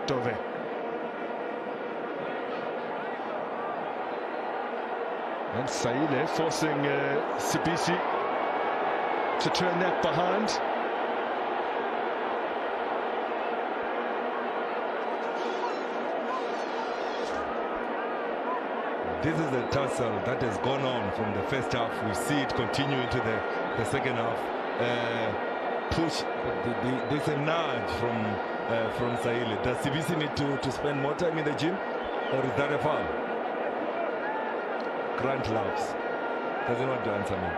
Dove. And Saile forcing Sibisi to turn that behind. This is a tussle that has gone on from the first half. We see it continue into the second half. Push. There's a nudge from Saile. Does Sibisi need to spend more time in the gym, or is that a foul? Grant laughs. Doesn't want to answer me.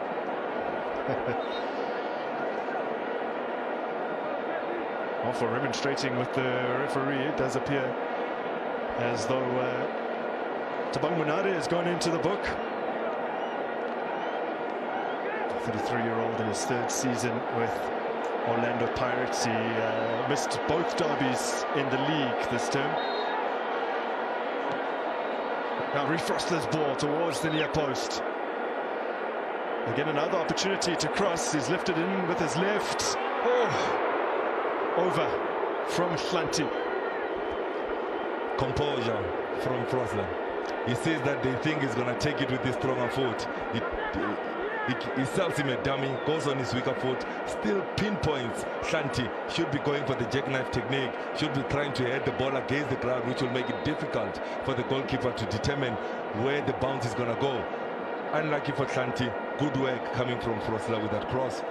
Well, for remonstrating with the referee, it does appear as though Tabang Munade has gone into the book. 33-year-old in his third season with Orlando Pirates. He missed both derbies in the league this term. Now Reef Foster's ball towards the near post. Again, another opportunity to cross. He's lifted in with his left. Oh, over from Hlanti. Composure from Frosler. He says that they think he's going to take it with his stronger foot. He sells him a dummy, goes on his weaker foot, still pinpoints Hlanti. Should be going for the jackknife technique, should be trying to head the ball against the ground, which will make it difficult for the goalkeeper to determine where the bounce is going to go. Unlucky for Hlanti. Good work coming from Frosler with that cross.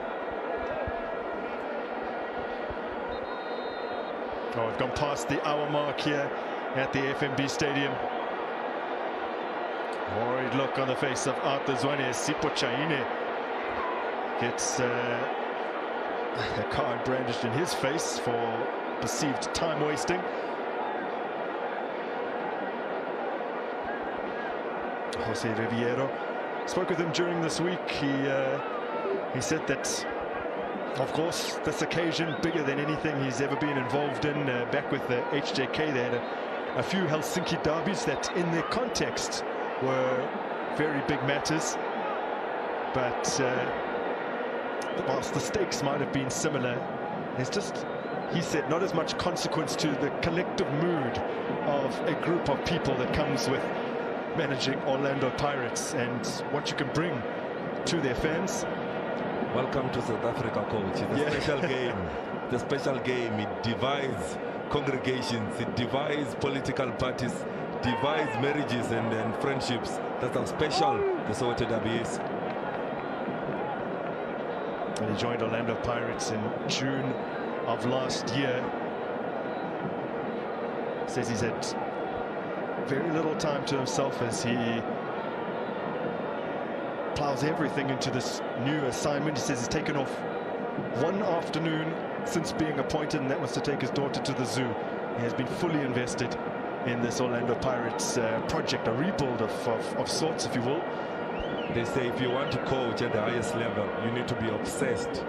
Oh, we've gone past the hour mark here at the FNB Stadium. Worried look on the face of Arthur Zwane. Sipo Chaine gets a card brandished in his face for perceived time wasting. Jose Riviero spoke with him during this week. He said that, of course, this occasion bigger than anything he's ever been involved in. Back with the HJK, they had a few Helsinki derbies that, in their context, were very big matters, but whilst the stakes might have been similar, there's just, he said, not as much consequence to the collective mood of a group of people that comes with managing Orlando Pirates and what you can bring to their fans. Welcome to South Africa, coach. It's a special game. The special game. It divides congregations, it divides political parties, divides marriages and friendships. That's how special the Soweto derby is. And he joined Orlando Pirates in June of last year. Says he's had very little time to himself as he plows everything into this new assignment. He says he's taken off one afternoon since being appointed, and that was to take his daughter to the zoo. He has been fully invested in this Orlando Pirates project, a rebuild of sorts, if you will. They say if you want to coach at the highest level, you need to be obsessed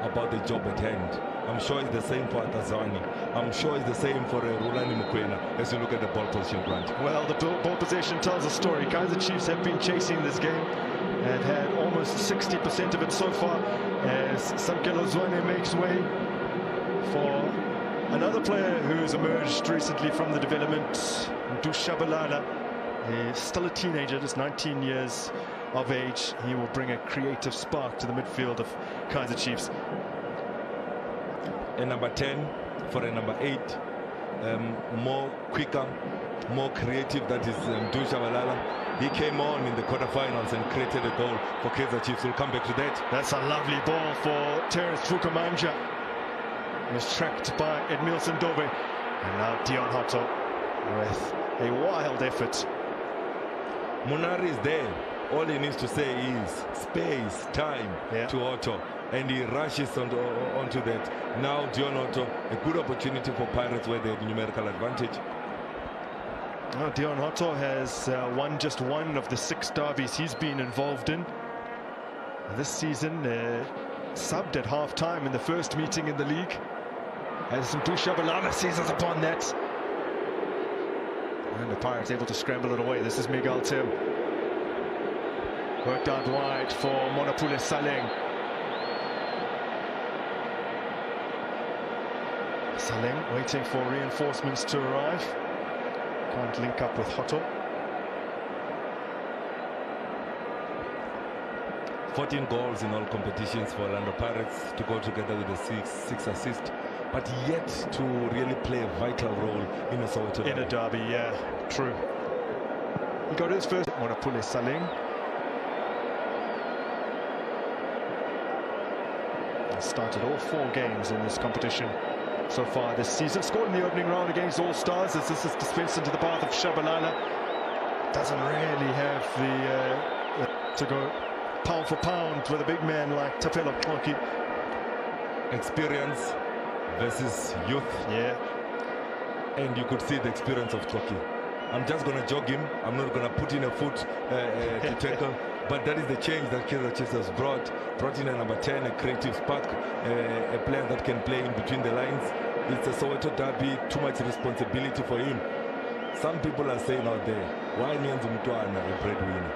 about the job at hand. I'm sure it's the same for Atazani. I'm sure it's the same for Rulani Mukwena as you look at the ball position, Grant. Well, the ball possession tells a story. Kaizer Chiefs have been chasing this game and had almost 60% of it so far as Samkelo Zwane makes way for another player who's emerged recently from the development, Dushabalala. He's still a teenager, just 19 years of age. He will bring a creative spark to the midfield of Kaizer Chiefs. A number 10 for a number 8, more quicker, more creative. That is Dushabalala. He came on in the quarterfinals and created a goal for Kaizer Chiefs. We'll come back to that. That's a lovely ball for Terence Fukamanja. Was tracked by Edmilson Dove, and now Dion Hotto with a wild effort. Munari is there. All he needs to say is space, time to Hotto, and he rushes onto that. Now Dion Hotto, a good opportunity for Pirates where they have numerical advantage. Dion Hotto has won just one of the 6 derbies he's been involved in this season. Subbed at half-time in the first meeting in the league, as Dushabalala seizes upon that. And the Pirates able to scramble it away. This is Miguel Tim. Worked out wide for Monapule Saleng. Saleng waiting for reinforcements to arrive. Can't link up with Hoto. 14 goals in all competitions for Orlando Pirates to go together with the six assists, but yet to really play a vital role in a Soweto derby. In a derby, yeah, true. He got his first. Monapule Saleng. Started all 4 games in this competition so far this season. Scored in the opening round against All Stars as this is dispensed into the path of Shabalala. Doesn't really have the to go pound for pound with a big man like Tapelo Plonki. Experience versus youth. Yeah. And you could see the experience of Tloki. I'm just going to jog him. I'm not going to put in a foot to tackle. But that is the change that Kaizer Chiefs has brought in a number 10, a creative spark, a player that can play in between the lines. It's a Soweto derby, too much responsibility for him. Some people are saying out there, why Nyanzi Mutwana a breadwinner?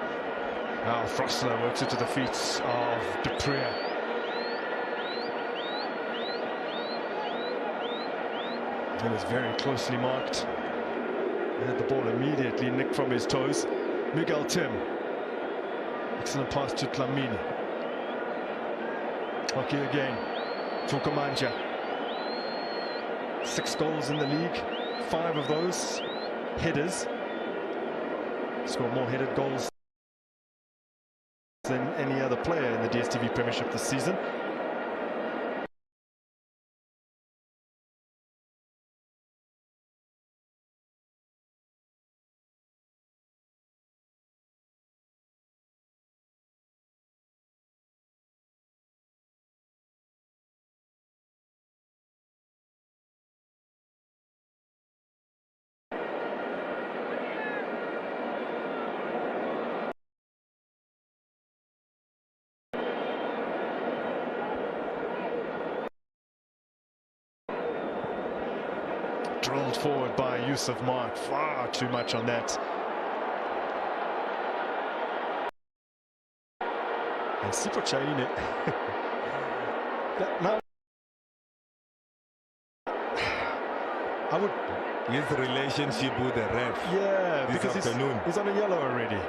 Now Frosler works it to the feet of Dupria. It was very closely marked. He had the ball immediately nicked from his toes. Miguel Tim. Excellent pass to Tlamini. Hockey again. Tukamanja. 6 goals in the league. 5 of those headers. Scored more headed goals than any other player in the DStv Premiership this season. Drilled forward by Yusuf Mark. Far too much on that. And Sipo Chaine. Now, I would. His relationship with the ref. Yeah, this because afternoon. He's on a yellow already.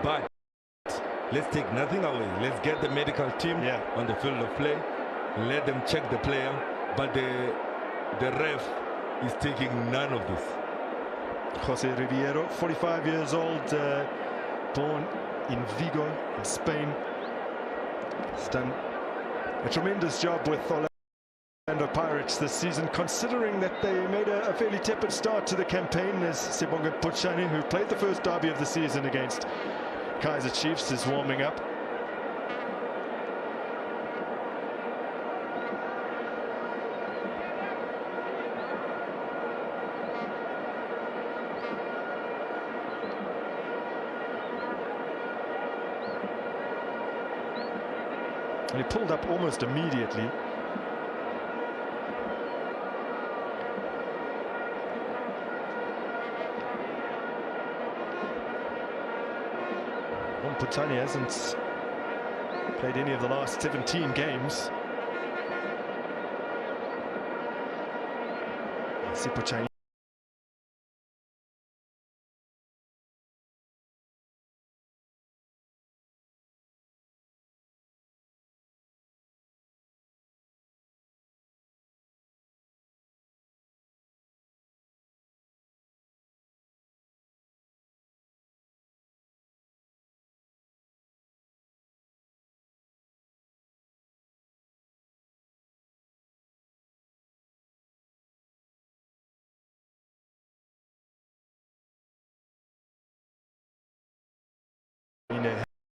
But let's take nothing away. Let's get the medical team on the field of play. Let them check the player. But the ref is taking none of this. Jose Riviero, 45 years old, born in Vigo, in Spain. He's done a tremendous job with Orlando Pirates this season, considering that they made a fairly tepid start to the campaign, as Sebonga Pochane, who played the first derby of the season against Kaizer Chiefs, is warming up. And he pulled up almost immediately. Putani hasn't played any of the last 17 games. Sipochani.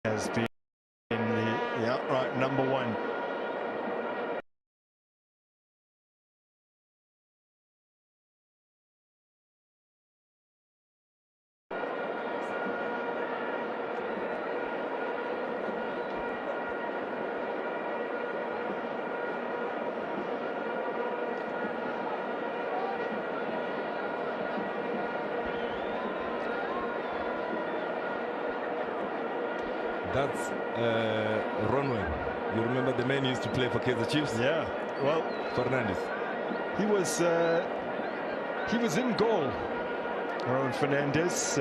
Has been the outright number 1. That's Ronway. You remember the man who used to play for Kaizer Chiefs? Yeah, well, Fernandes. he was in goal. Aaron Fernandez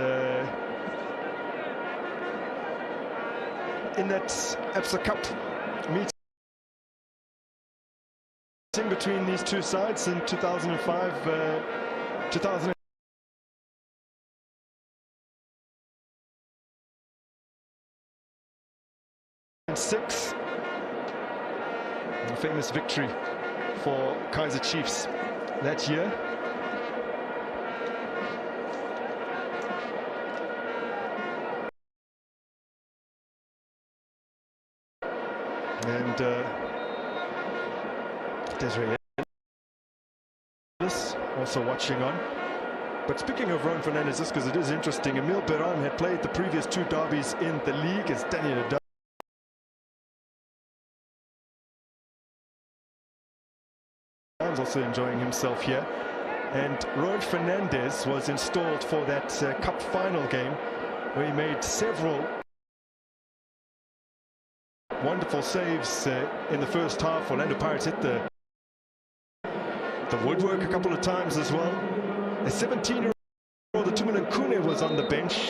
in that ABSA Cup meeting between these two sides in 2005, 2006. A famous victory for Kaizer Chiefs that year. And Desiree also watching on. But speaking of Ron Fernandez, just because it is interesting, Emile Beran had played the previous two derbies in the league as Daniel also enjoying himself here. And Ron Fernandez was installed for that cup final game where he made several wonderful saves in the first half. Orlando Pirates hit the woodwork a couple of times as well. A 17-year-old Tumilan Kune was on the bench,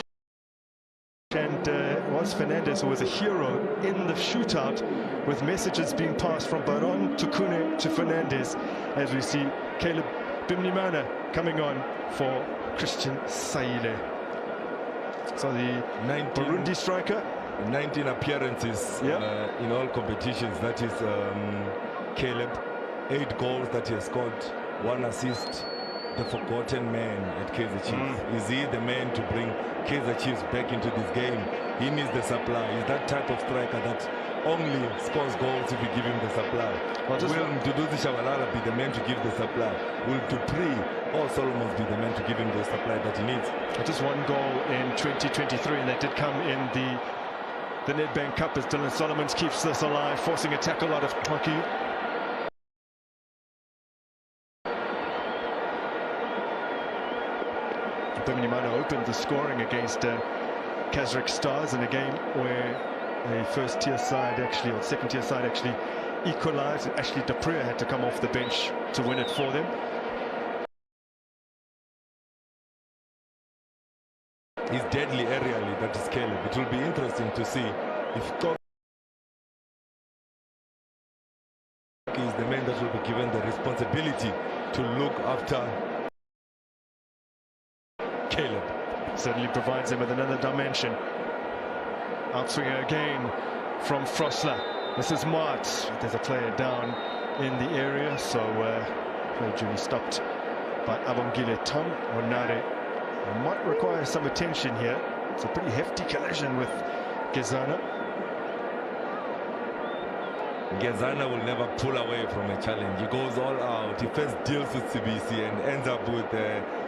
and it was Fernandez who was a hero in the shootout, with messages being passed from Baron to Kune to Fernandez, as we see Caleb Bimnimana coming on for Christian Saile. So the Burundi striker, 19 appearances in all competitions. That is Caleb. 8 goals that he has scored, 1 assist. The forgotten man at Kaizer Chiefs. Is he the man to bring Kaizer Chiefs back into this game? He needs the supply. He's that type of striker that only scores goals if you give him the supply. Will Mduduzi Shabalala be the man to give the supply? Will Dupree or Solomons be the man to give him the supply that he needs? Just 1 goal in 2023, and that did come in the Nedbank Cup as Dylan Solomons keeps this alive, forcing a tackle out of Hockey. Bimnimana opened the scoring against Kazakh Stars in a game where a first-tier side actually, or second-tier side actually, equalized, and Ashley Dupree had to come off the bench to win it for them. He's deadly aerially, that is Caleb. It will be interesting to see if Top is the man that will be given the responsibility to look after Caleb. Certainly provides him with another dimension. Outswinger again from Frosler. This is Mart. There's a player down in the area, so play duly stopped by Abongile Tom Onare. Might require some attention here. It's a pretty hefty collision with Gezana. Gezana will never pull away from a challenge. He goes all out. He first deals with CBC and ends up with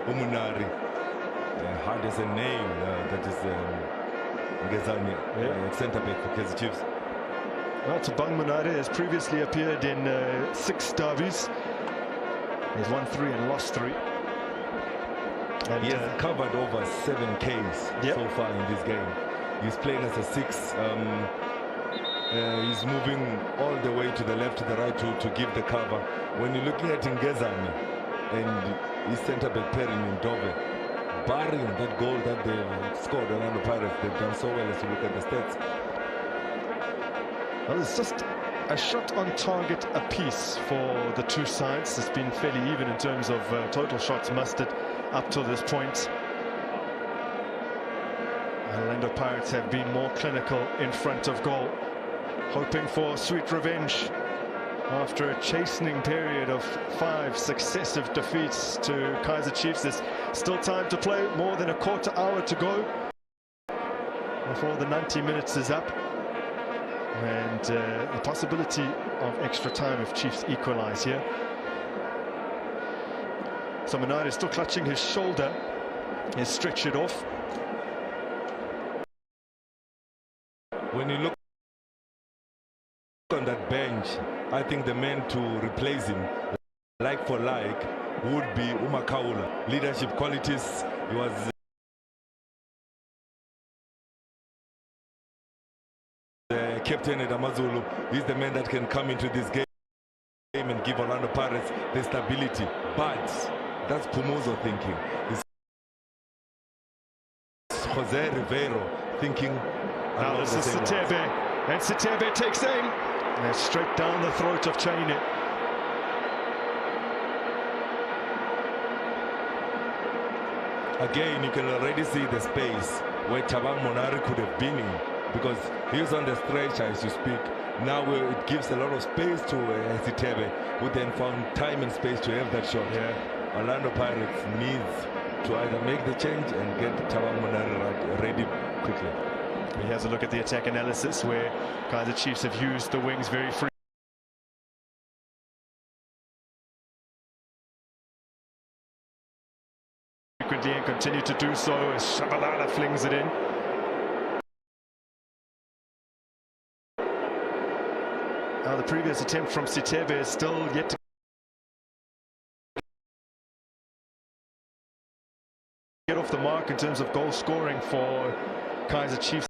Umunari. Hard as a name, that is Gezana, centre back for Kaizer Chiefs. Well, Tabang Munare has previously appeared in 6 derbies. He's won 3 and lost 3. And he has covered over 7 Ks so far in this game. He's playing as a 6. He's moving all the way to the left, to the right to give the cover. When you're looking at Ngezani and his centre back pairing in Dove, barring that goal that they scored on the Pirates, they've done so well as you look at the stats. Well, it's just a shot on target apiece for the two sides. It's been fairly even in terms of total shots mustered up to this point. Orlando Pirates have been more clinical in front of goal, hoping for sweet revenge after a chastening period of 5 successive defeats to Kaizer Chiefs. There's still time to play, more than a quarter hour to go before the 90 minutes is up, and the possibility of extra time if Chiefs equalize here. So Menard is still clutching his shoulder. He's stretched it off. When you look on that bench, I think the man to replace him, like for like, would be Umakaula. Leadership qualities, he was the captain at Amazulu. He's the man that can come into this game game and give Orlando Pirates the stability. But that's Pumuzo thinking. It's Jose Rivero thinking. Now this is Sitebe, and Sitebe takes aim. And straight down the throat of Chaine. Again, you can already see the space where Chabang Monari could have been in, because he's on the stretch as you speak. Now it gives a lot of space to Sitebe, who then found time and space to have that shot. Yeah. Orlando Pirates needs to either make the change and get Chabang Monari ready quickly. He has a look at the attack analysis where Kaizer Chiefs have used the wings very frequently and continue to do so as Shabalala flings it in. Now the previous attempt from Sitebe is still yet to get off the mark in terms of goal scoring for Kaizer Chiefs.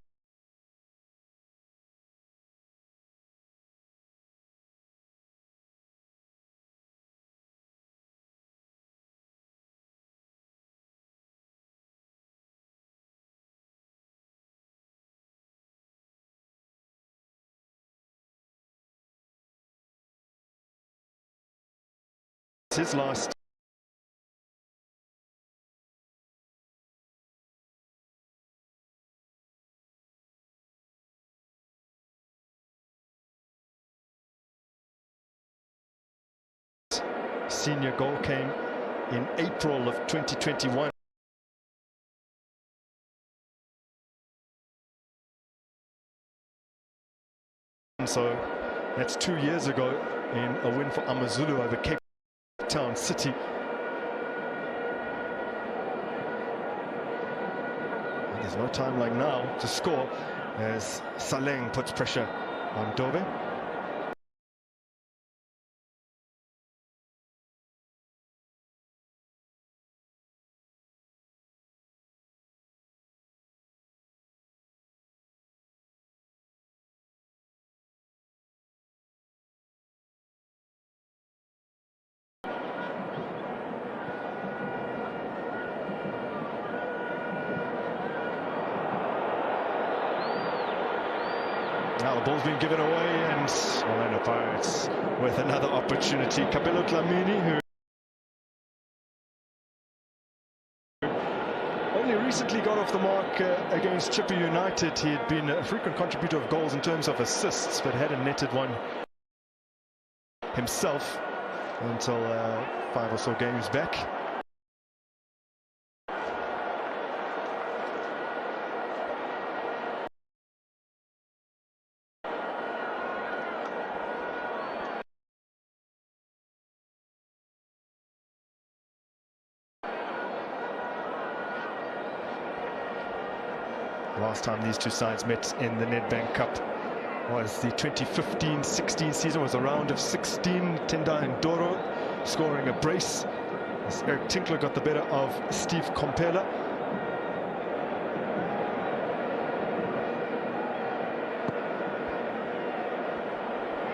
His last senior goal came in April of 2021. So that's 2 years ago in a win for Amazulu over Cape Town City. And there's no time like now to score as Saleng puts pressure on Dove. Now the ball's been given away, and Orlando Pirates with another opportunity. Kabelo Dlamini, who only recently got off the mark against Chippa United. He had been a frequent contributor of goals in terms of assists, but hadn't netted one himself until 5 or so games back. Last time these two sides met in the NBK Cup was the 2015-16 season. Was a round of 16. Tenda and Doro scoring a brace as Eric Tinkler got the better of Steve Kompela.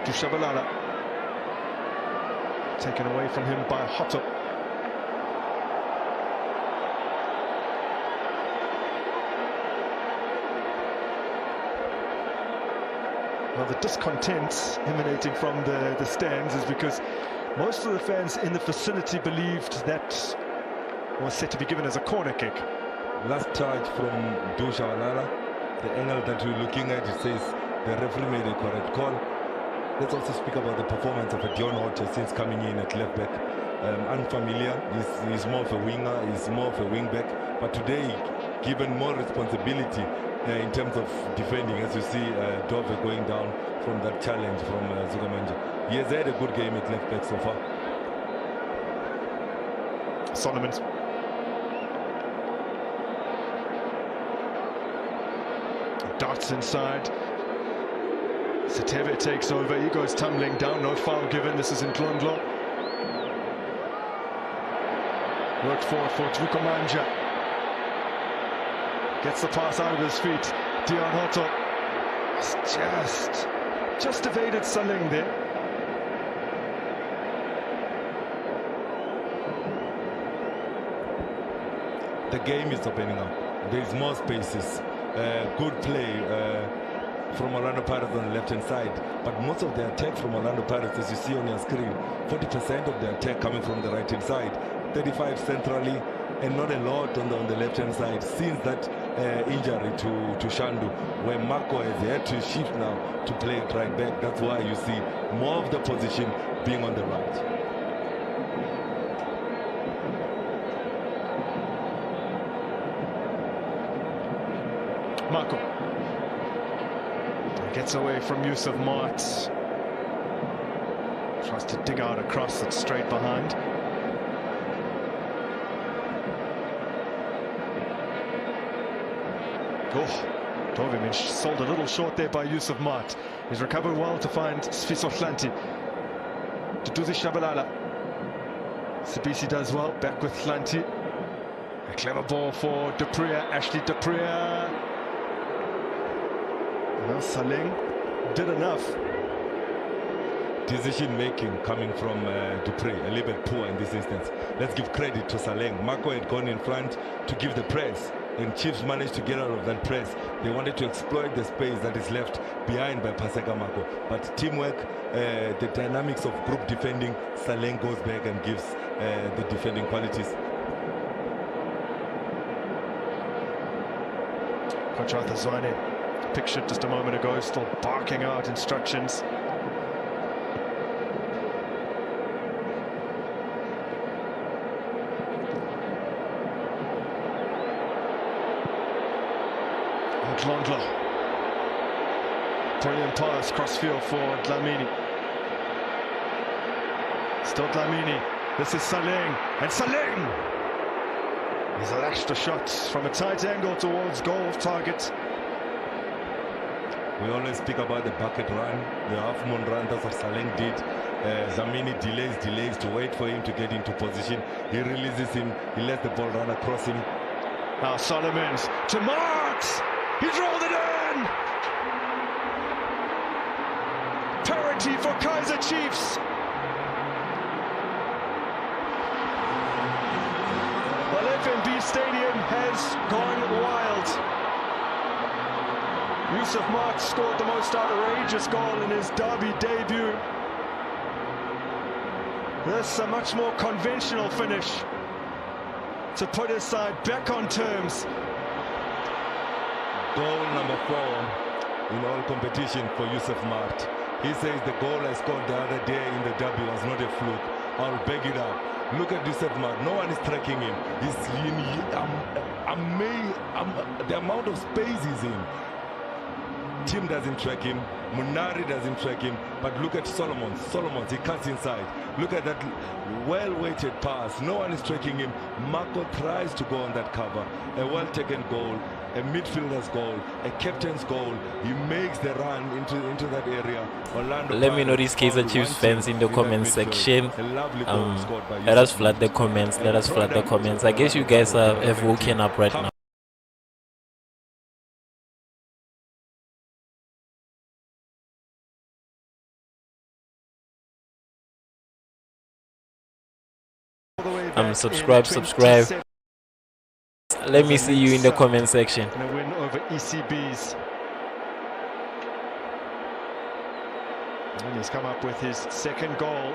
To Shabalala, taken away from him by Hotto. Well, the discontent emanating from the stands is because most of the fans in the vicinity believed that was set to be given as a corner kick. Last charge from Dusha. The angle that we're looking at, it says the referee made a correct call. Let's also speak about the performance of Dion Hotto since coming in at left back. Unfamiliar, he's more of a winger, he's more of a wing back, but today given more responsibility in terms of defending, as you see Dove going down from that challenge from Zugamanja. He has had a good game at left back so far. Solomon. Darts inside. Sitebe takes over, he goes tumbling down, no foul given. This is in Ndlondlo. Worked forward for Tukomanja. Gets the pass out of his feet. Dion Hotto just evaded Saleng there. the game is opening up. There's more spaces. Good play from Orlando Pirates on the left-hand side. But most of the attack from Orlando Pirates, as you see on your screen, 40% of the attack coming from the right-hand side, 35 centrally, and not a lot on the left-hand side. Since that injury to Shandu, where Marco has had to shift now to play it right back. That's why you see more of the position being on the right. Marco gets away from Yusuf Mart. Tries to dig out a cross that's straight behind. Oh, Tovimic sold a little short there by Yusuf Mart. He's recovered well to find Sfiso Hlanti. Duduzi Shabalala. Sibisi does well, back with Hlanti. A clever ball for Dupria, Ashley Dupria. Well, Saleng did enough. Decision making coming from Dupree, a little bit poor in this instance. Let's give credit to Saleng. Marco had gone in front to give the press, and Chiefs managed to get out of that press. They wanted to exploit the space that is left behind by Paseka Marco. But teamwork, the dynamics of group defending, Saleng goes back and gives the defending qualities. Coach Arthur Zwane, pictured just a moment ago, still barking out instructions. Glondlo. Brilliant pass, crossfield for Dlamini. Still Dlamini. This is Saleng, and Saleng! He's lashed a shot from a tight angle towards goal target. We always speak about the bucket run, the half-moon run. That's what Saleng did. Dlamini delays to wait for him to get into position. He releases him, he lets the ball run across him. Now Solomons to Marks! He's rolled it in! Parity for Kaizer Chiefs. Well, FNB Stadium has gone wild. Yusuf Mart scored the most outrageous goal in his derby debut. This is a much more conventional finish to put his side back on terms. Goal number 4 in all competition for Yusuf Mart. He says the goal I scored the other day in the derby was not a fluke. I'll beg it up. Look at Yusuf Mart. No one is tracking him. He's the amount of space he's in. Tim doesn't track him. Munari doesn't track him. But look at Solomon. He cuts inside. Look at that well-weighted pass. No one is tracking him. Marco tries to go on that cover. A well-taken goal. A midfielder's goal, a captain's goal. He makes the run into that area. Orlando Let me know these Kaizer Chiefs fans in the comment section. Let us flood the comments. I guess you guys have woken up right now. Subscribe. Let me see you in the comment section. And a win over ECBs. And he's come up with his second goal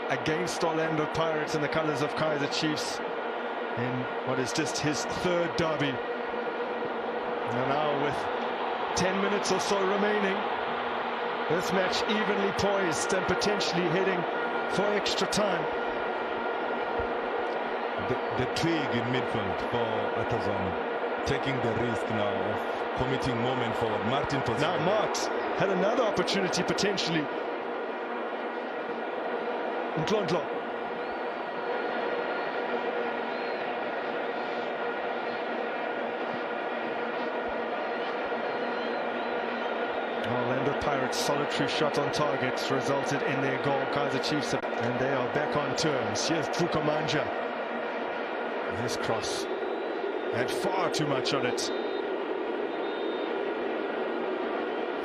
against Orlando Pirates in the colours of Kaizer Chiefs in what is just his third derby. And now with 10 minutes or so remaining, this match evenly poised and potentially heading for extra time. The twig in midfield for Atazani, taking the risk now of committing moment forward. Martin position. Now Marks had another opportunity potentially. Glondlo. Orlando Pirates' solitary shot on target resulted in their goal. Kaizer Chiefs, and they are back on terms. Here's Trukomanja. This cross had far too much on it.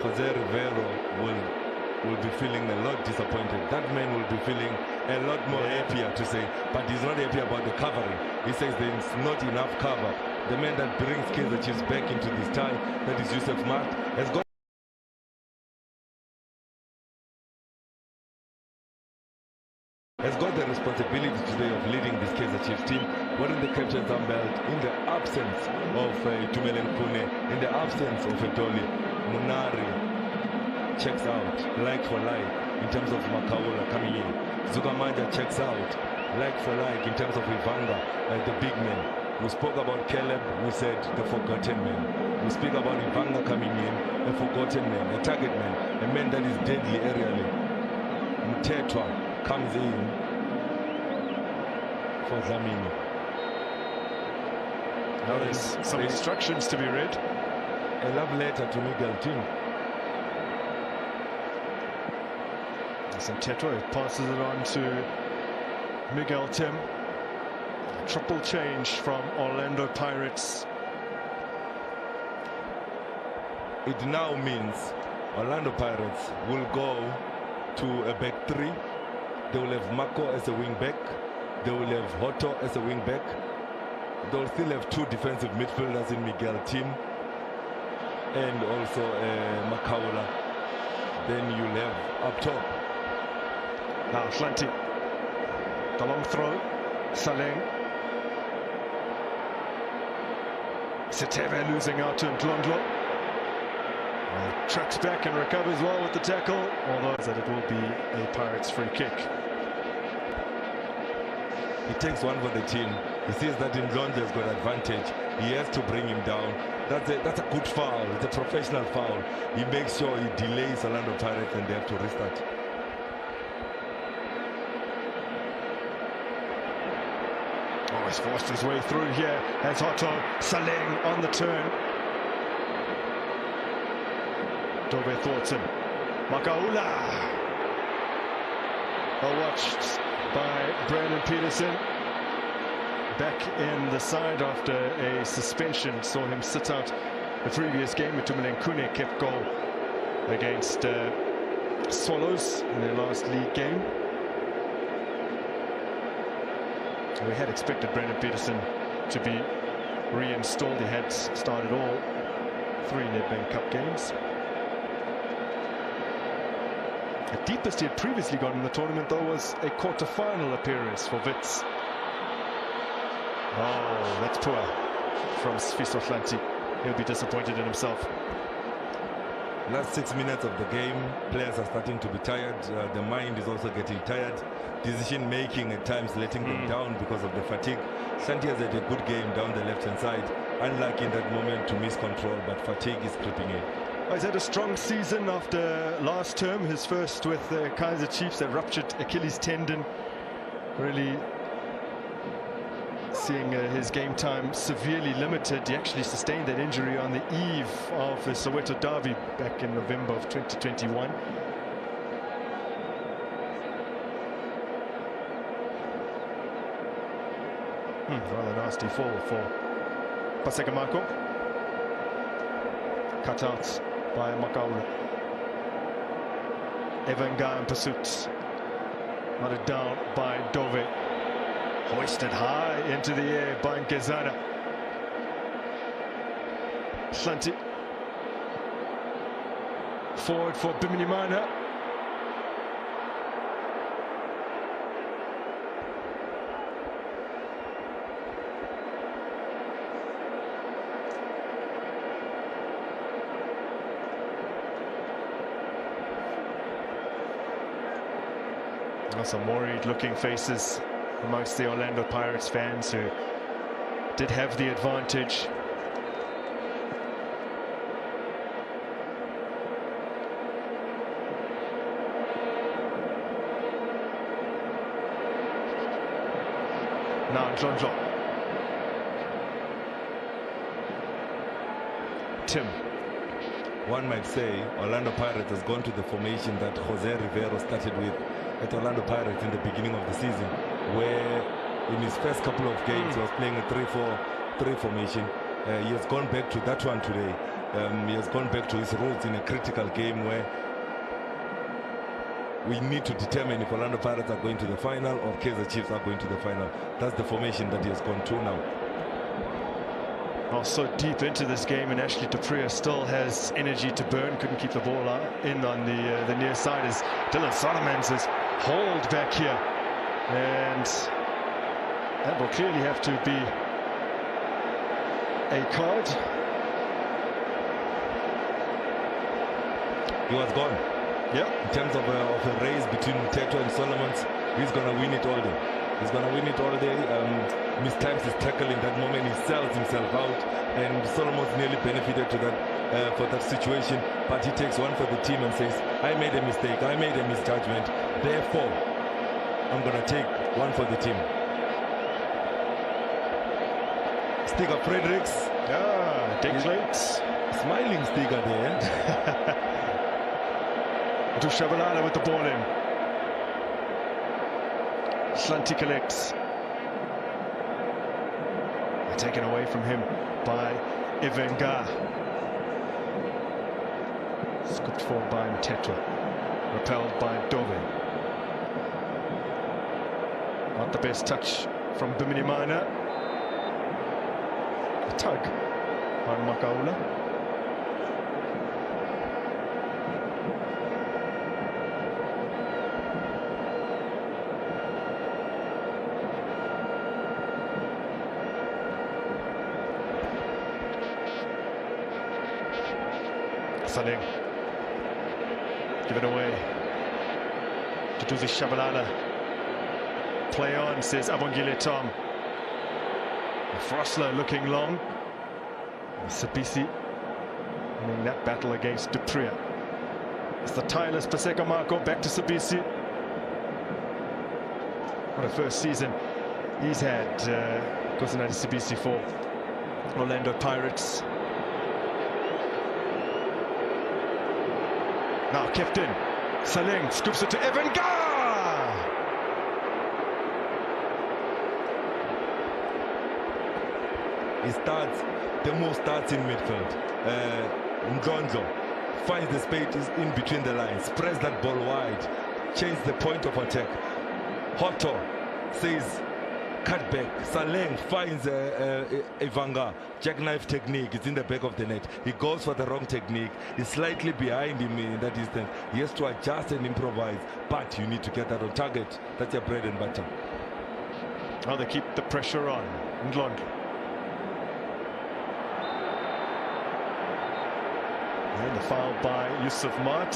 Jose Rivero will will be feeling a lot disappointed. That man will be feeling a lot more happier to say, but he's not happy about the covering. He says there's not enough cover. The man that brings Kaizer Chiefs back into this tie, that is Yusuf Mat, has got the responsibility today of leading this Kaizer Chiefs team, wearing the captain's armband in the absence of Itumeleng Khune, in the absence of Edoli. Munari checks out, like for like, in terms of Makaula coming in. Zugamanja checks out, like for like, in terms of Ivanga, the big man. We spoke about Caleb, we said the forgotten man. We speak about Ivanga coming in, a forgotten man, a target man, a man that is deadly aerially. Mtetwa comes in for Zamini. Now there's some instructions to be read. A love letter to Miguel Tim. Mtetwa passes it on to Miguel Tim. A triple change from Orlando Pirates. It now means Orlando Pirates will go to a back three. They will have Mako as a wing back. They will have Hoto as a wing back. They will still have two defensive midfielders in Miguel Tim and also Makaula. Then you'll have up top. Now Hlanti, the long throw, Saleng. Seteve losing out to Ndlondlo. Tracks back and recovers well with the tackle, although that it will be a Pirates free kick. He takes one for the team. He sees that Ndlondlo has got advantage. He has to bring him down. That's a good foul. It's a professional foul. He makes sure he delays Orlando Pirates and they have to restart. Oh, he's forced his way through here. Has Hoto, Saleng on the turn. Dove Thornton, Makaula. Well watched by Brandon Peterson. Back in the side after a suspension. Saw him sit out the previous game. Itumeleng Khune kept goal against Swallows in their last league game. We had expected Brandon Peterson to be reinstalled. He had started all 3 NBK Cup games. The deepest he had previously gone in the tournament, though, was a quarter-final appearance for Wits. Oh, that's poor from Sfiso Hlanti. He'll be disappointed in himself. Last 6 minutes of the game, players are starting to be tired. The mind is also getting tired. Decision making at times letting them down because of the fatigue. Hlanti has had a good game down the left-hand side. Unlucky in that moment to miss control, but fatigue is creeping in. He's had a strong season after last term, his first with the Kaizer Chiefs, that ruptured Achilles tendon. Really seeing his game time severely limited. He actually sustained that injury on the eve of the Soweto derby back in November of 2021. Rather nasty fall for Pasekamako. Cutouts by Makaula. Evenga in pursuit. Nodded down by Dove. Hoisted high into the air by Ngezana. Hlanti. Forward for Biminimana. Some worried-looking faces amongst the Orlando Pirates fans who did have the advantage. Now Ndlondlo. Tim. One might say Orlando Pirates has gone to the formation that Jose Rivero started with at Orlando Pirates in the beginning of the season, where in his first couple of games he was playing a 3-4-3 formation. He has gone back to that one today. He has gone back to his roots in a critical game where we need to determine if Orlando Pirates are going to the final or Kaizer Chiefs are going to the final. That's the formation that he has gone to now. Oh, so deep into this game, and Ashley Dupree still has energy to burn. Couldn't keep the ball in on the near side as Dylan Solomons is hauled back here, and that will clearly have to be a card. He was gone. Yeah. In terms of a race between Teto and Solomons, he's going to win it all day. He's going to win it all day. Mistimes his tackle in that moment. He sells himself out, and Solomons nearly benefited to that for that situation. But he takes one for the team and says, "I made a mistake. I made a misjudgment. Therefore, I'm going to take one for the team." Stiger Fredericks. Ah, declates. Smiling Stiger there. Dushabalala with the ball in. Slanti collects. Taken away from him by Ivenga. Scooped forward by Mtetwa. Repelled by Dove. Not the best touch from Biminimana. A tug on Makaula. Saling. Give it away to Duzi Shabalala. Play on, says Abongile Tom. Frosler looking long. Sabisi winning that battle against Dupree. It's the tireless Paseka Marco back to Sabisi. What a first season he's had, Kosanadi Sabisi for Orlando Pirates. Now kept in. Saling scoops it to Evan Gar. He starts, the move starts in midfield. Ndlondlo finds the space in between the lines, spreads that ball wide, change the point of attack. Hotto says, cut back. Saleng finds Evanga. Jackknife technique. It's in the back of the net. He goes for the wrong technique. He's slightly behind him in that distance. He has to adjust and improvise. But you need to get that on target. That's your bread and butter. Well, they keep the pressure on. Ndlondlo. And the foul by Yusuf Mart.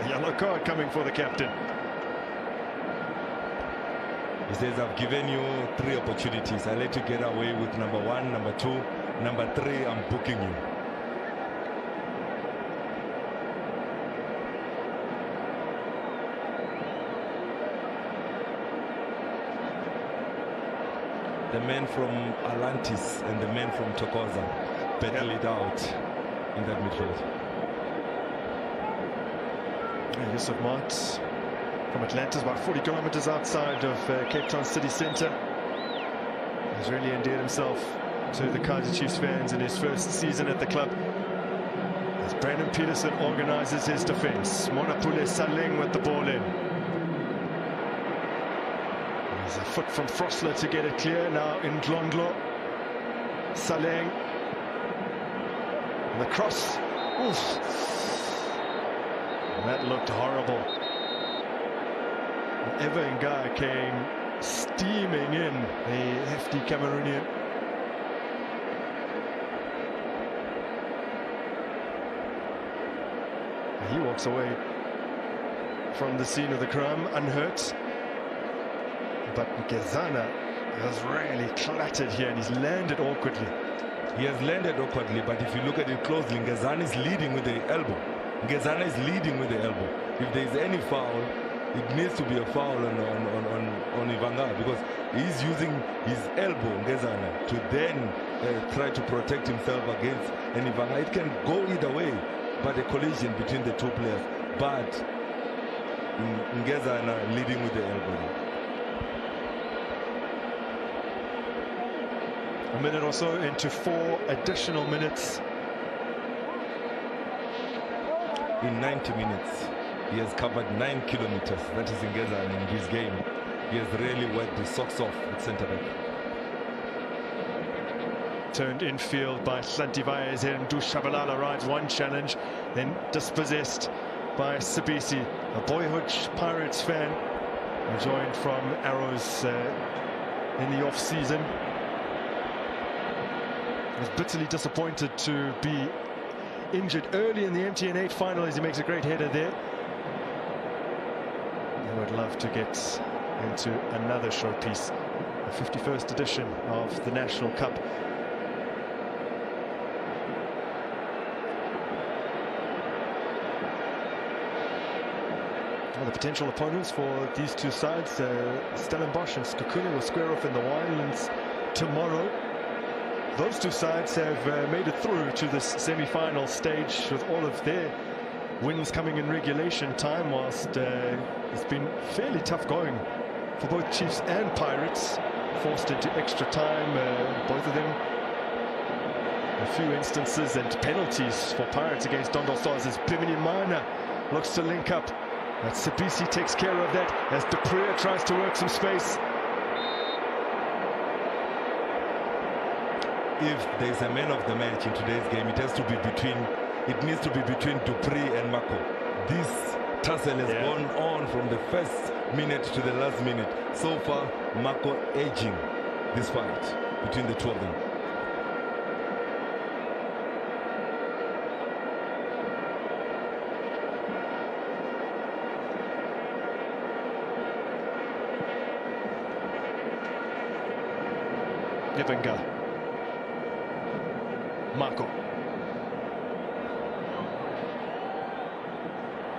A yellow card coming for the captain. He says, I've given you 3 opportunities. I let you get away with number 1, number 2, number 3, I'm booking you. The men from Atlantis and the men from Tokoza battle it out in that midfield. Yusuf Mart from Atlantis, about 40 kilometers outside of Cape Town city centre. He's really endeared himself to the Kaizer Chiefs fans in his first season at the club. As Brandon Peterson organises his defence. Monapule Saling with the ball in. There's a foot from Frosler to get it clear. Now in Ndlondlo. Saling. And the cross. Oof. And that looked horrible. Eva Ngai came steaming in, a hefty Cameroonian. He walks away from the scene of the crime unhurt. But Ngezana has really clattered here and he's landed awkwardly. He has landed awkwardly, but if you look at it closely, Ngezana is leading with the elbow. Ngezana is leading with the elbow. If there is any foul, it needs to be a foul on Ivanga, because he's using his elbow, Ngezana, to then try to protect himself against an Ivanga. It can go either way, but a collision between the 2 players. But Ngezana leading with the elbow. A minute or so into 4 additional minutes. In 90 minutes. He has covered 9 kilometers. That is Ngezana in this game. He has really worked the socks off at centre back. Turned infield by Hlantivayes here. Shabalala rides one challenge, then dispossessed by Sibisi, a boyhood Pirates fan who joined from Arrows in the off-season. Was bitterly disappointed to be injured early in the MTN8 final as he makes a great header there. I would love to get into another showpiece, the 51st edition of the National Cup. Well, the potential opponents for these two sides, Stellenbosch and Skukuni, will square off in the Winelands tomorrow. Those two sides have made it through to this semi-final stage with all of their wins coming in regulation time, whilst it's been fairly tough going for both Chiefs and Pirates, forced into extra time, both of them. A few instances and penalties for Pirates against Dondol Stars as Bimini Mana looks to link up. But Sibisi takes care of that as Dupree tries to work some space. If there's a man of the match in today's game, it needs to be between Dupree and Mako. This tussle has gone on from the first minute to the last minute. So far, Mako edging this fight between the two of them. Nivenga. Mako.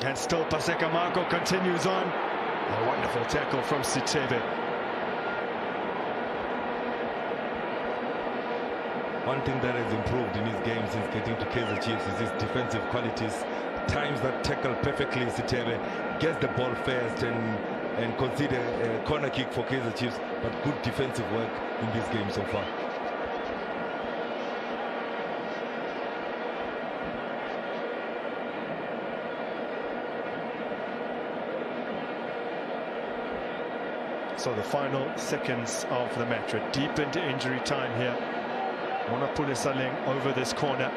And still Paseka Mako continues on. A wonderful tackle from Sitebe. One thing that has improved in his game since getting to Kaizer Chiefs is his defensive qualities. Times that tackle perfectly, Sitebe gets the ball first and consider a corner kick for Kaizer Chiefs, but good defensive work in this game so far. So the final seconds of the match. We're deep into injury time here. Monapule Saleng over this corner.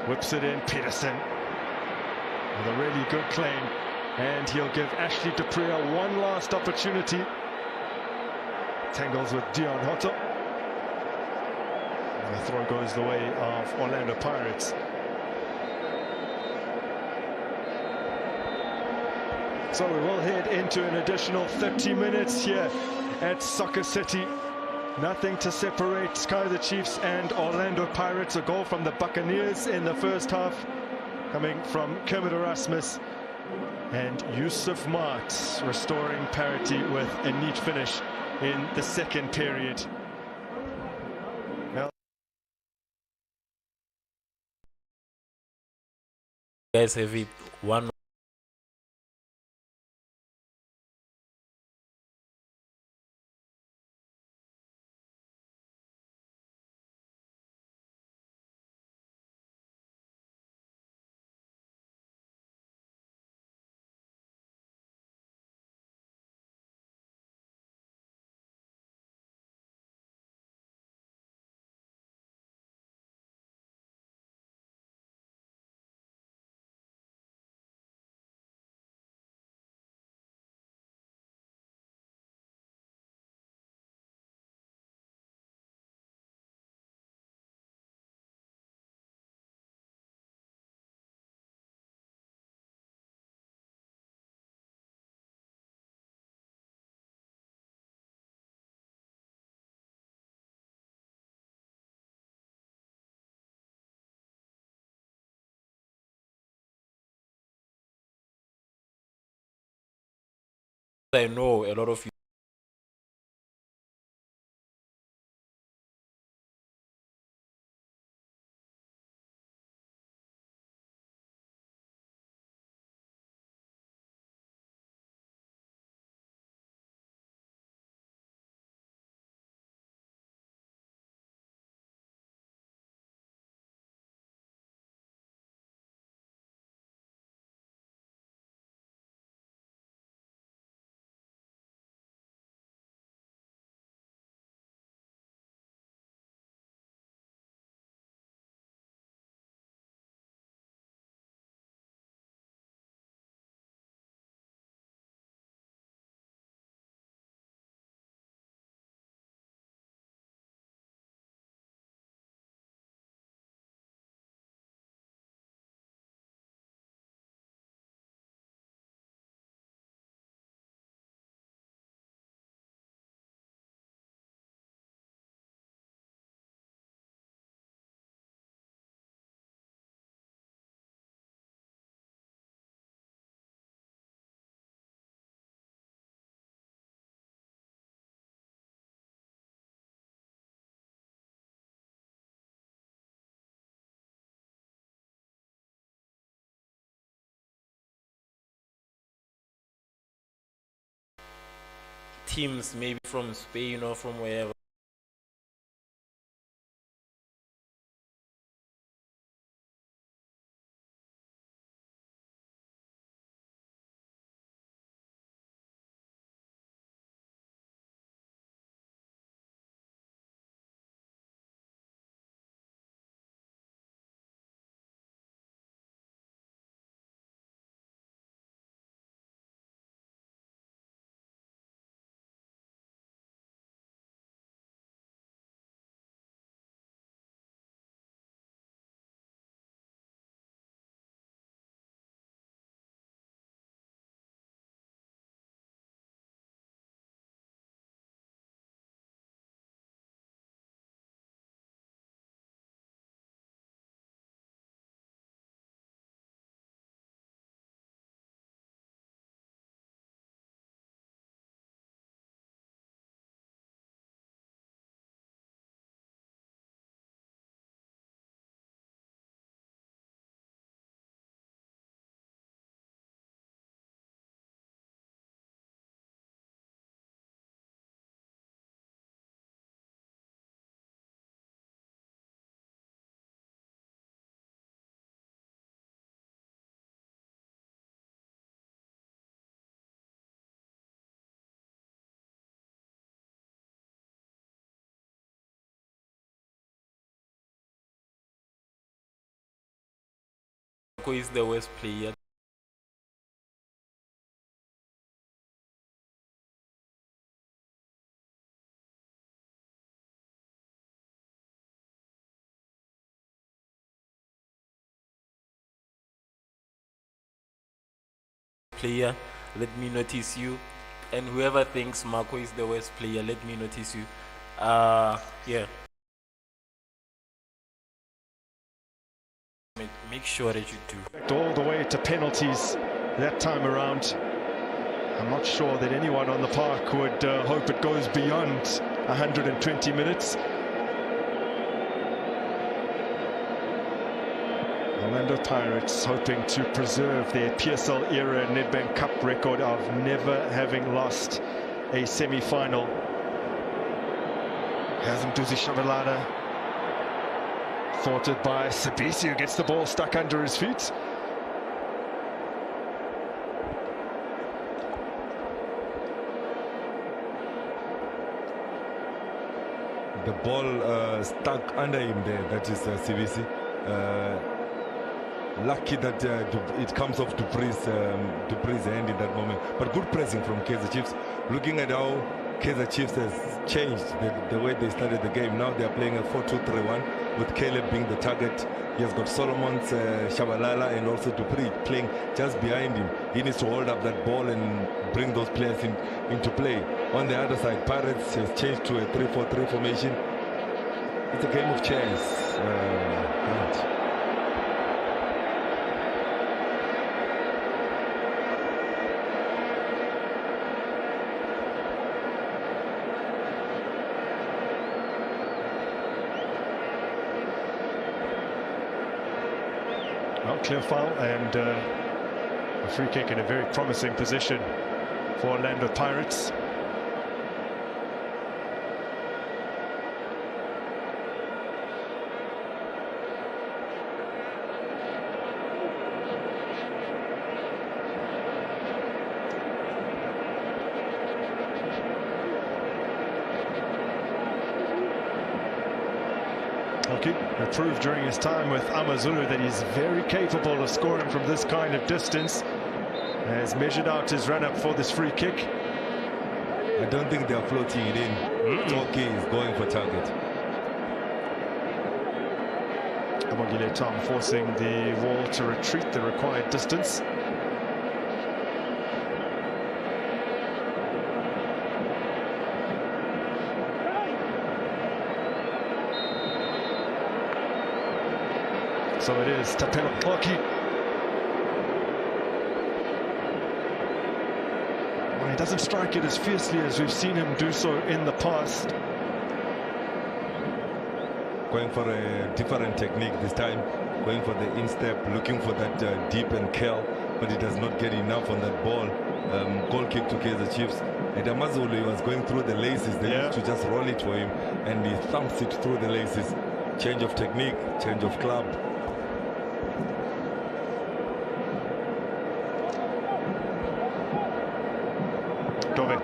Whips it in. Peterson with a really good claim. And he'll give Ashley Dupree one last opportunity. Tangles with Dion Hotto. And the throw goes the way of Orlando Pirates. So we will head into an additional 30 minutes here at Soccer City. Nothing to separate Kaizer Chiefs and Orlando Pirates. A goal from the Buccaneers in the first half, coming from Kermit Erasmus and Yusuf Mart, restoring parity with a neat finish in the second period. Well, guys have it one I know a lot of you teams, maybe from Spain or from wherever. Who is the worst player? Let me notice you, and whoever thinks Marco is the worst player, let me notice you. Yeah, make sure that you do. All the way to penalties that time around. I'm not sure that anyone on the park would hope it goes beyond 120 minutes. Orlando Pirates hoping to preserve their PSL era NBK Cup record of never having lost a semi-final. Hazmduzi Shabalala, thwarted by Sabisi, who gets the ball stuck under his feet. The ball stuck under him there, that is CVC. Lucky that it comes off Dupree's hand in that moment. But good pressing from Kaizer Chiefs. Looking at how Kaizer Chiefs has changed the way they started the game. Now they're playing a 4-2-3-1 with Caleb being the target. He has got Solomon's, Shabalala and also Dupree playing just behind him. He needs to hold up that ball and bring those players into play. On the other side, Pirates has changed to a 3-4-3 formation. It's a game of chance. Well, clear foul and a free kick in a very promising position for Orlando Pirates. It proved during his time with Amazulu that he's very capable of scoring from this kind of distance. Has measured out his run-up for this free kick. I don't think they're floating it in. Toki is going for target. Amogile Tom forcing the wall to retreat the required distance. So it is Tapelo Toki. Well, he doesn't strike it as fiercely as we've seen him do so in the past. Going for a different technique this time, going for the instep, looking for that deep and curl, but he does not get enough on that ball. goal kick to Kaizer Chiefs. And Amazulu was going through the laces. They used to just roll it for him, and he thumps it through the laces. Change of technique, change of club. Dove.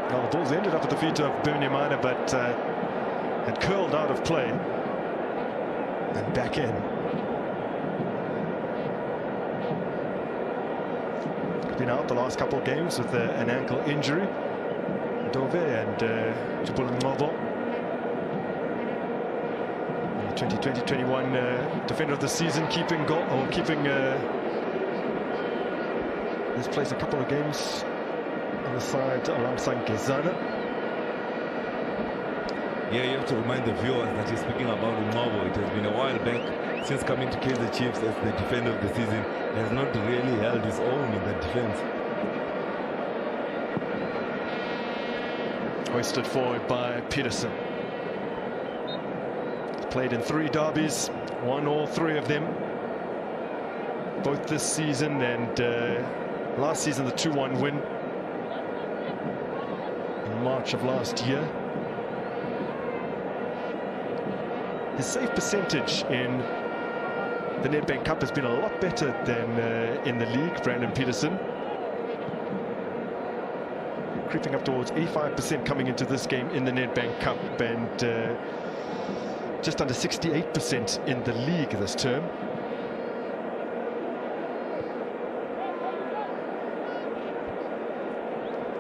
Well, the ball's ended up at the feet of Birmingham, but had curled out of play and back in. Been out the last couple of games with an ankle injury. Dove and Jabul Ngobo, 2020-21 defender of the season, keeping goal or keeping. He's played a couple of games on the side alongside Gezana. Yeah, you have to remind the viewers that he's speaking about Ngobo. It has been a while back since coming to Kaizer Chiefs as the defender of the season. He has not really held his own in that defense. Hoisted forward by Peterson. He's played in 3 derbies, won all 3 of them, both this season and last season the 2-1 win in March of last year. His save percentage in the NBK Cup has been a lot better than in the league, Brandon Peterson. Creeping up towards 85% coming into this game in the NBK Cup, and just under 68% in the league this term.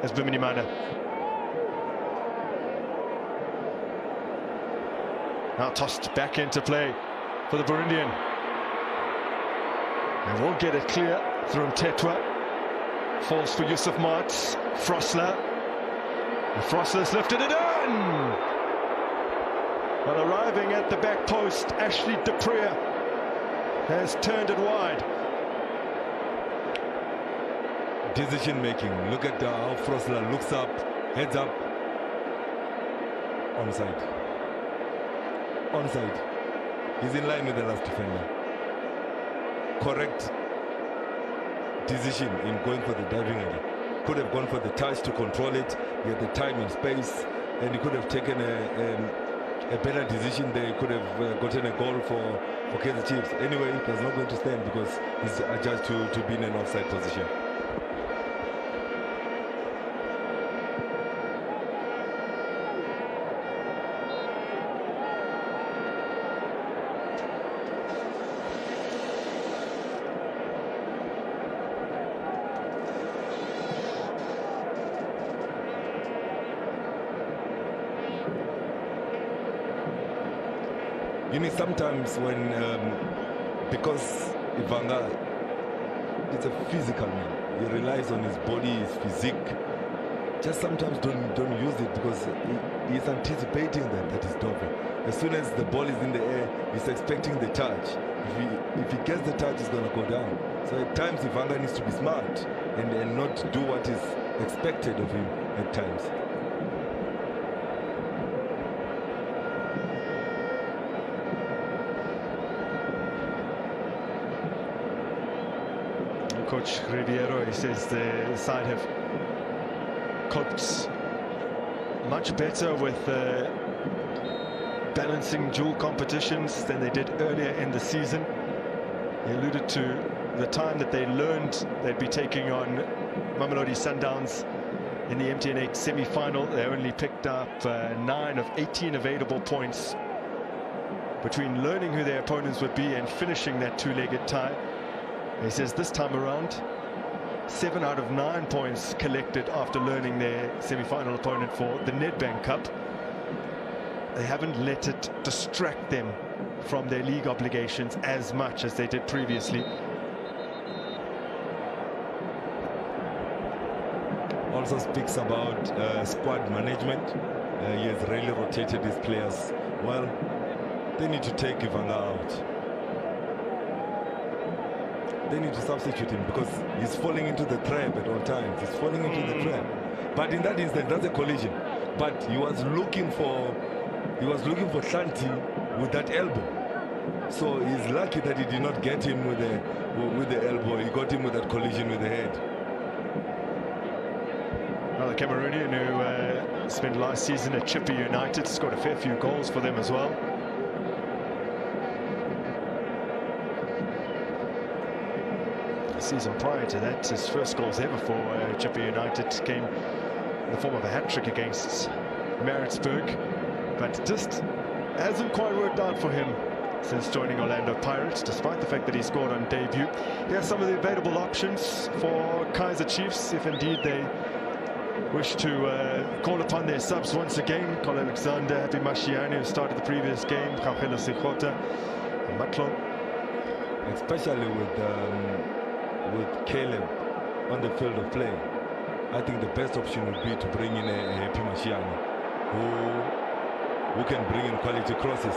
As Biminimana now tossed back into play for the Burundian. And we'll get it clear through Mtetwa. Falls for Yusuf Martz. Frosler. And Frosler's lifted it in! Well, arriving at the back post, Ashley Dupria has turned it wide. Decision making. Look at how Frosler looks up, heads up. Onside. Onside. He's in line with the last defender. Correct decision in going for the diving area. Could have gone for the touch to control it. He had the time and space, and he could have taken a better decision there. He could have gotten a goal for Kaizer Chiefs. Anyway, it was not going to stand because he's adjudged to be in an offside position. You know, sometimes when, because Ivanga is a physical man, he relies on his body, his physique. Just sometimes don't use it because he's anticipating that he's Dove. As soon as the ball is in the air, he's expecting the touch. If he gets the touch, it's going to go down. So at times, Ivanga needs to be smart and not do what is expected of him at times. Coach Ribeiro, he says the side have coped much better with balancing dual competitions than they did earlier in the season. He alluded to the time that they learned they'd be taking on Mamelodi Sundowns in the MTN 8 semi-final. They only picked up 9 of 18 available points between learning who their opponents would be and finishing that 2-legged tie. He says this time around, 7 out of 9 points collected after learning their semi-final opponent for the NBK Cup. They haven't let it distract them from their league obligations as much as they did previously. Also speaks about squad management. He has really rotated his players well. They need to take Ivanga out. They need to substitute him because he's falling into the trap at all times. He's falling into the trap. But in that instance, that's a collision. But he was looking for Shanti with that elbow. So he's lucky that he did not get him with the elbow. He got him with that collision with the head. Well, the Cameroonian who spent last season at Chipper United, scored a fair few goals for them as well. The season prior to that, his first goals ever for Chipper United came in the form of a hat-trick against Maritzburg, but just hasn't quite worked out for him since joining Orlando Pirates, despite the fact that he scored on debut. He has some of the available options for Kaizer Chiefs if indeed they wish to call upon their subs once again. Col Alexander, Happy Mashiane, who started the previous game, Kagela Sekota, and Matlon. Especially with Caleb on the field of play, I think the best option would be to bring in a Happy Mashiane, who can bring in quality crosses.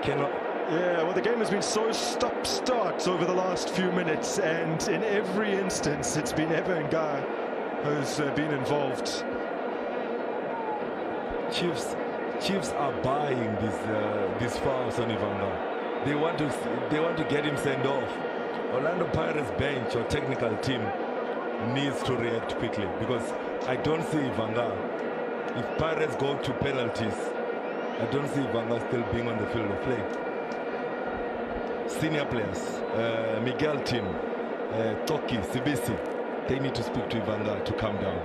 Yeah, well, the game has been so stop-start over the last few minutes, and in every instance it's been Evan Gar who's been involved. Chiefs are buying these fouls on Ivanga. They want to get him sent off. Orlando Pirates bench or technical team needs to react quickly, because I don't see Ivanga. If Pirates go to penalties, I don't see Ivanga still being on the field of play. Senior players, Miguel Tim, Toki, Sibisi, they need to speak to Ivanga to calm down.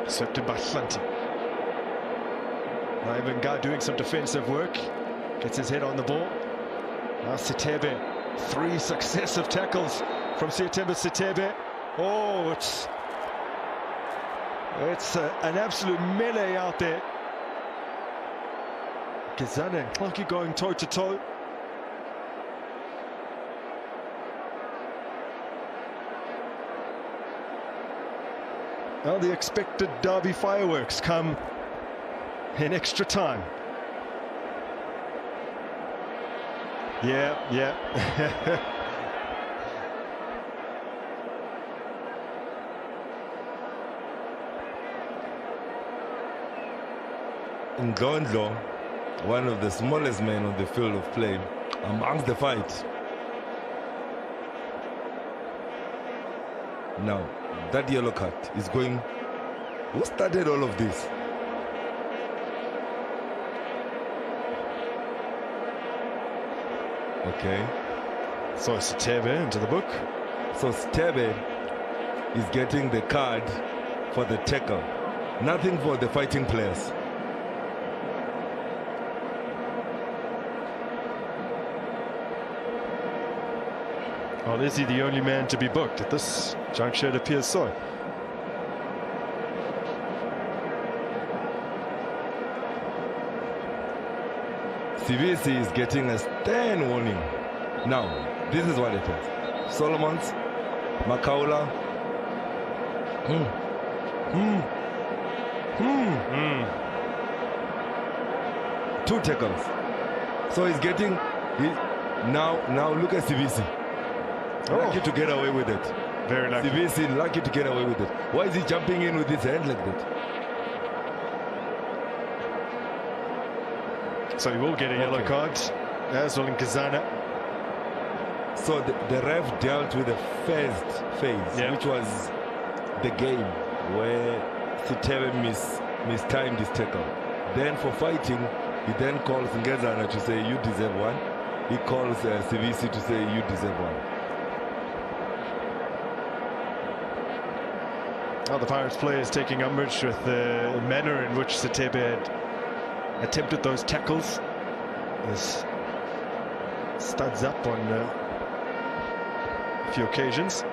Swept in by Hlanti. Now Evan Gar doing some defensive work. Gets his head on the ball. Now Sitebe. 3 successive tackles from Sitembe Sitebe. Oh, it's an absolute melee out there. Gizana and Clarkie going toe-to-toe. Well, the expected derby fireworks come in extra time. Yeah. Ndlondlo, one of the smallest men on the field of play, amongst the fight. Now, that yellow card is going. Who started all of this? Okay. So Sitebe into the book. So Sitebe is getting the card for the tackle. Nothing for the fighting players. Well, is he the only man to be booked? At this juncture, it appears so. CVC is getting a stern warning. Now, this is what happens. Solomons, Makaula. Two tackles. So he's getting. Now look at CVC. Lucky to get away with it. Very lucky. CVC lucky to get away with it. Why is he jumping in with his hand like that? So he will get a yellow card, as well in Kazana. So the ref dealt with the first phase, which was the game where Sitebe mistimed his tackle. Then for fighting, he then calls Ngezana to say, you deserve one. He calls CVC to say, you deserve one. Now the Pirates players taking umbrage with the manner in which Sitebe had attempted those tackles. His studs up on a few occasions.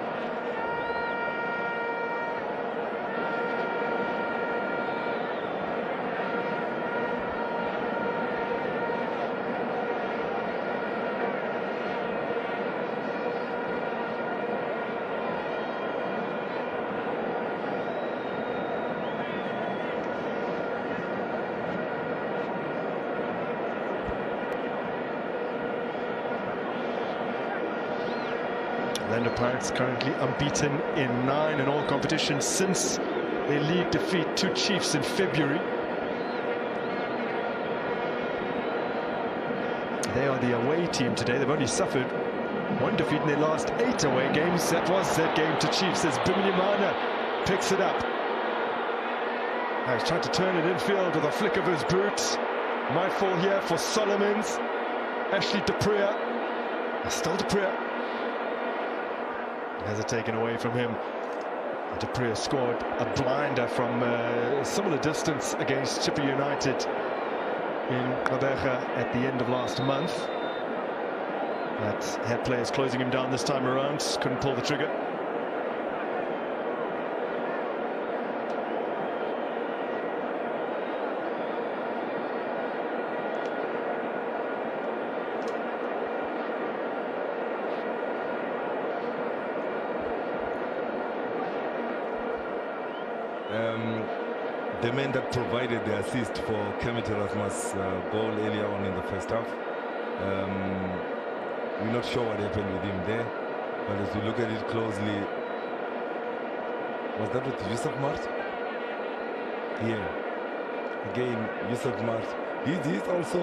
Orlando Pirates currently unbeaten in 9 in all competitions since their league defeat to Chiefs in February. They are the away team today. They've only suffered 1 defeat in their last 8 away games. That was that game to Chiefs as Bimnyamana picks it up. He's trying to turn it infield with a flick of his boot. Might fall here for Solomons. Ashley Dupree. Still Dupree. Has it taken away from him. Dupree scored a blinder from similar distance against Chippa United in Gqeberha at the end of last month. That had players closing him down this time around. Couldn't pull the trigger. The man that provided the assist for Kermit Erasmus' goal earlier on in the first half. We're not sure what happened with him there, but as we look at it closely, was that with Yusuf Mart? Yeah. Again, Yusuf Mart. He's also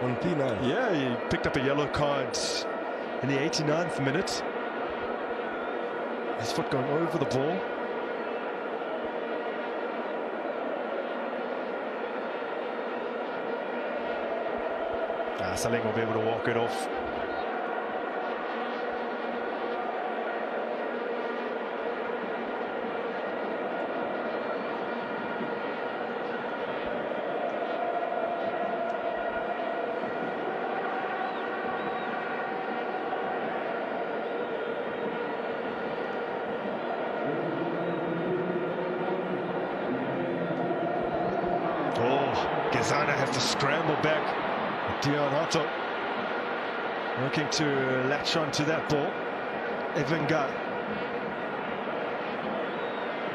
on thin ice. Yeah, he picked up a yellow card in the 89th minute. His foot going over the ball. Saleng will be able to walk it off. Oh, Gezana has to scramble back. Dion Otto looking to latch on to that ball. Evenga.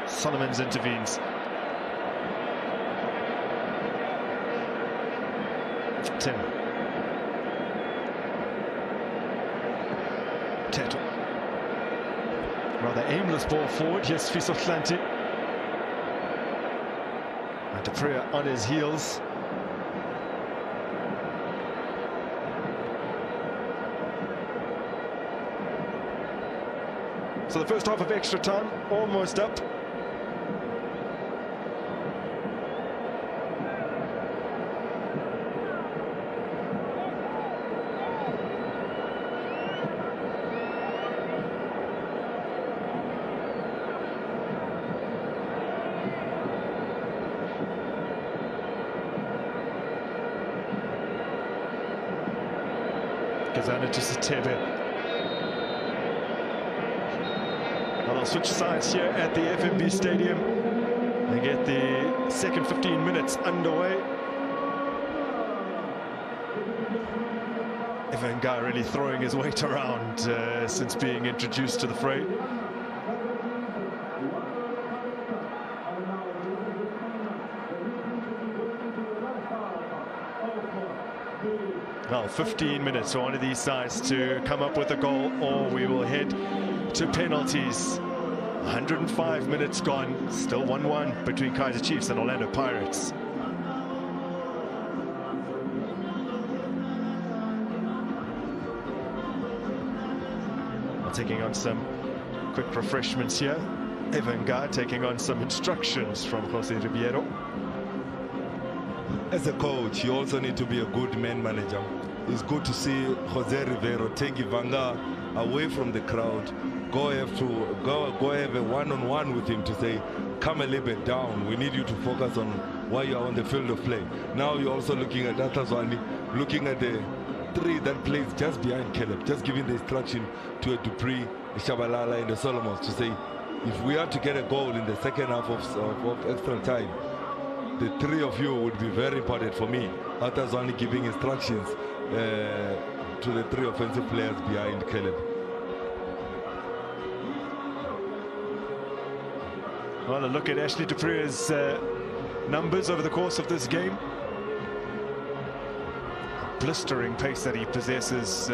Solomons intervenes. Tim. Teto. Rather aimless ball forward. Here's Fiso Hlanti. And Dupree on his heels. So the first half of extra time almost up. Gezana to Sitebe. They'll switch sides here at the FNB Stadium and get the second 15 minutes underway. Evenga really throwing his weight around since being introduced to the fray. Now 15 minutes for one of these sides to come up with a goal, or we will head to penalties. 105 minutes gone, still 1-1 between Kaizer Chiefs and Orlando Pirates. Taking on some quick refreshments here. Evenga taking on some instructions from Jose Ribeiro. As a coach, you also need to be a good man manager. It's good to see Jose Ribeiro take Evenga away from the crowd, go have a one-on-one with him to say, come a little bit down, we need you to focus on why you are on the field of play. Now you're also looking at Atazwani, looking at the three that plays just behind Caleb, just giving the instruction to a Dupree, a Shabalala and the Solomons to say, if we are to get a goal in the second half of extra time, the three of you would be very important for me. Atazwani giving instructions to the three offensive players behind Caleb. Well, a look at Ashley Dupree's numbers over the course of this game. A blistering pace that he possesses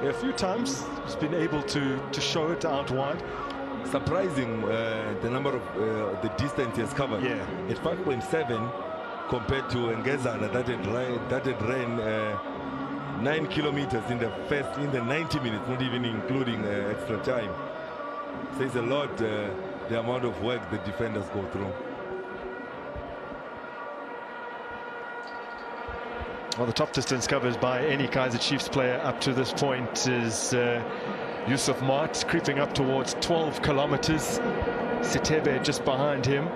A few times he's been able to show it out wide. Surprising the number of the distance he has covered. Yeah. At 5.7 compared to Ngezana that had ran 9 kilometers in the 90 minutes, not even including extra time. Says a lot the amount of work the defenders go through. Well, the top distance covered by any Kaizer Chiefs player up to this point is Yusuf Mart, creeping up towards 12 kilometers. Sitebe just behind him.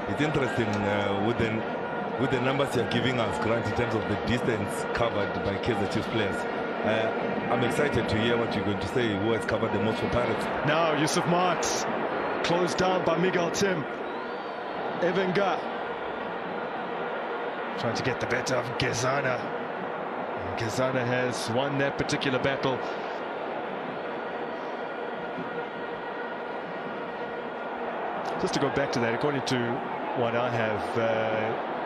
It's interesting with the numbers you're giving us, Grant, in terms of the distance covered by Kaizer Chiefs players. I'm excited to hear what you're going to say. Who has covered the most for Pirates? Now Yusuf Mart, closed down by Miguel Tim. Evenga trying to get the better of Ngezana. Ngezana has won that particular battle. Just to go back to that, according to what I have,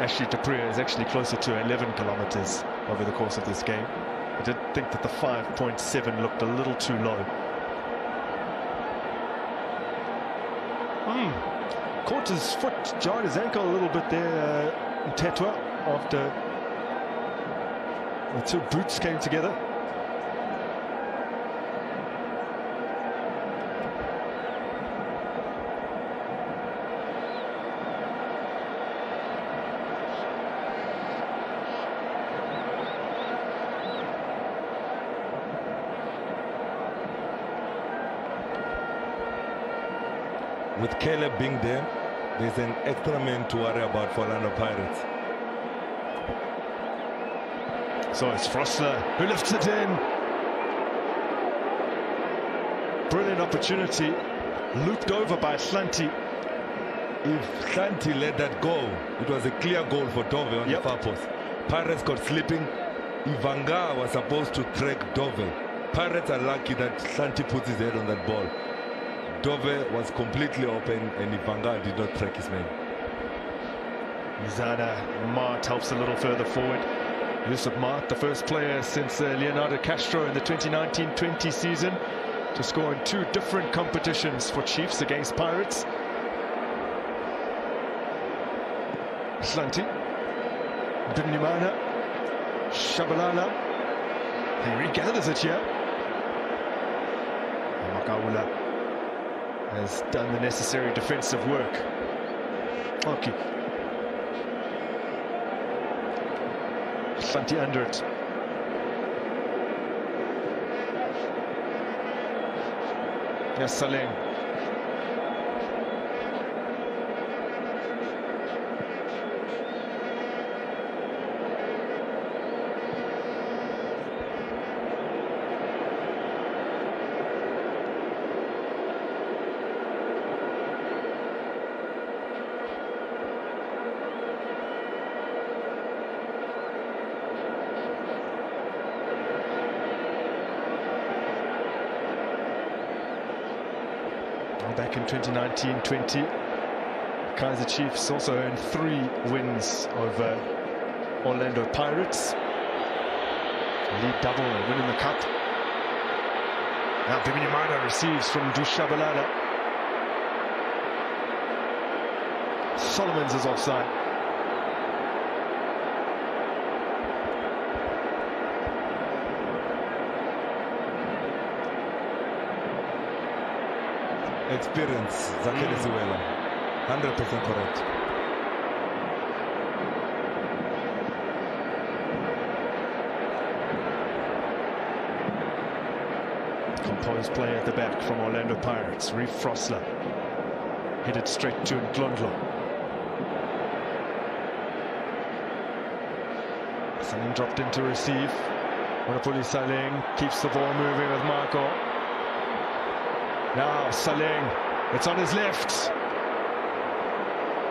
Ashley Dupree is actually closer to 11 kilometers over the course of this game. I did think that the 5.7 looked a little too low. Caught his foot, jarred his ankle a little bit there, Tetwa, after the two boots came together. With Caleb being there, there's an extra man to worry about for Orlando Pirates. So it's Frosler who lifts it in. Brilliant opportunity, looped over by Slanti. If Slanti let that go, it was a clear goal for Dove on the far post. Pirates got slipping. Ivanga was supposed to track Dove. Pirates are lucky that Slanti puts his head on that ball. Dove was completely open and Ivanga did not track his man. Ngezana Mart helps a little further forward. Yusuf Mart, the first player since Leonardo Castro in the 2019-20 season to score in two different competitions for Chiefs against Pirates. Slanti, Binyamana, Shabalala. He regathers it here. Makawula has done the necessary defensive work. Okay. Slanti under it. Yes, Saleng. Back in 2019-20, Kaizer Chiefs also earned 3 wins over Orlando Pirates. Lead double, winning the cup. Now Binyamana receives from Dushabalala. Solomons is offside. Experience, Zakele Siwela, 100% correct. Composed play at the back from Orlando Pirates. Reef Frosler headed straight to Nglondlo. Saleng dropped in to receive. Monopoli Saleng keeps the ball moving with Marco. Now Saleng, it's on his left.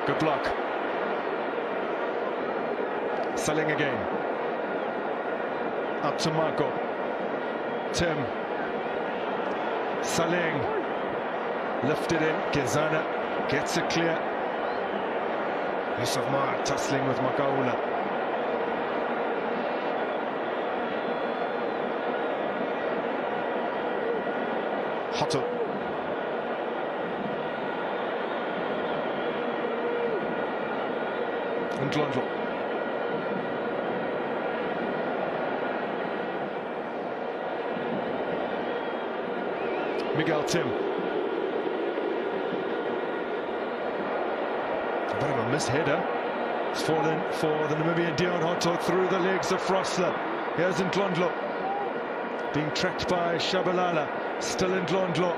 Good block. Saleng again. Up to Marco. Tim. Saleng Lifted in, Gezana gets it clear. SF1 tussling with Makaula. Hoto. And Glondlo. Miguel Tim. A bit of a misheader. It's fallen for the Namibian Dion Hoto through the legs of Frosler. Here's Ndlondlo. Being tracked by Shabalala. Still Ndlondlo.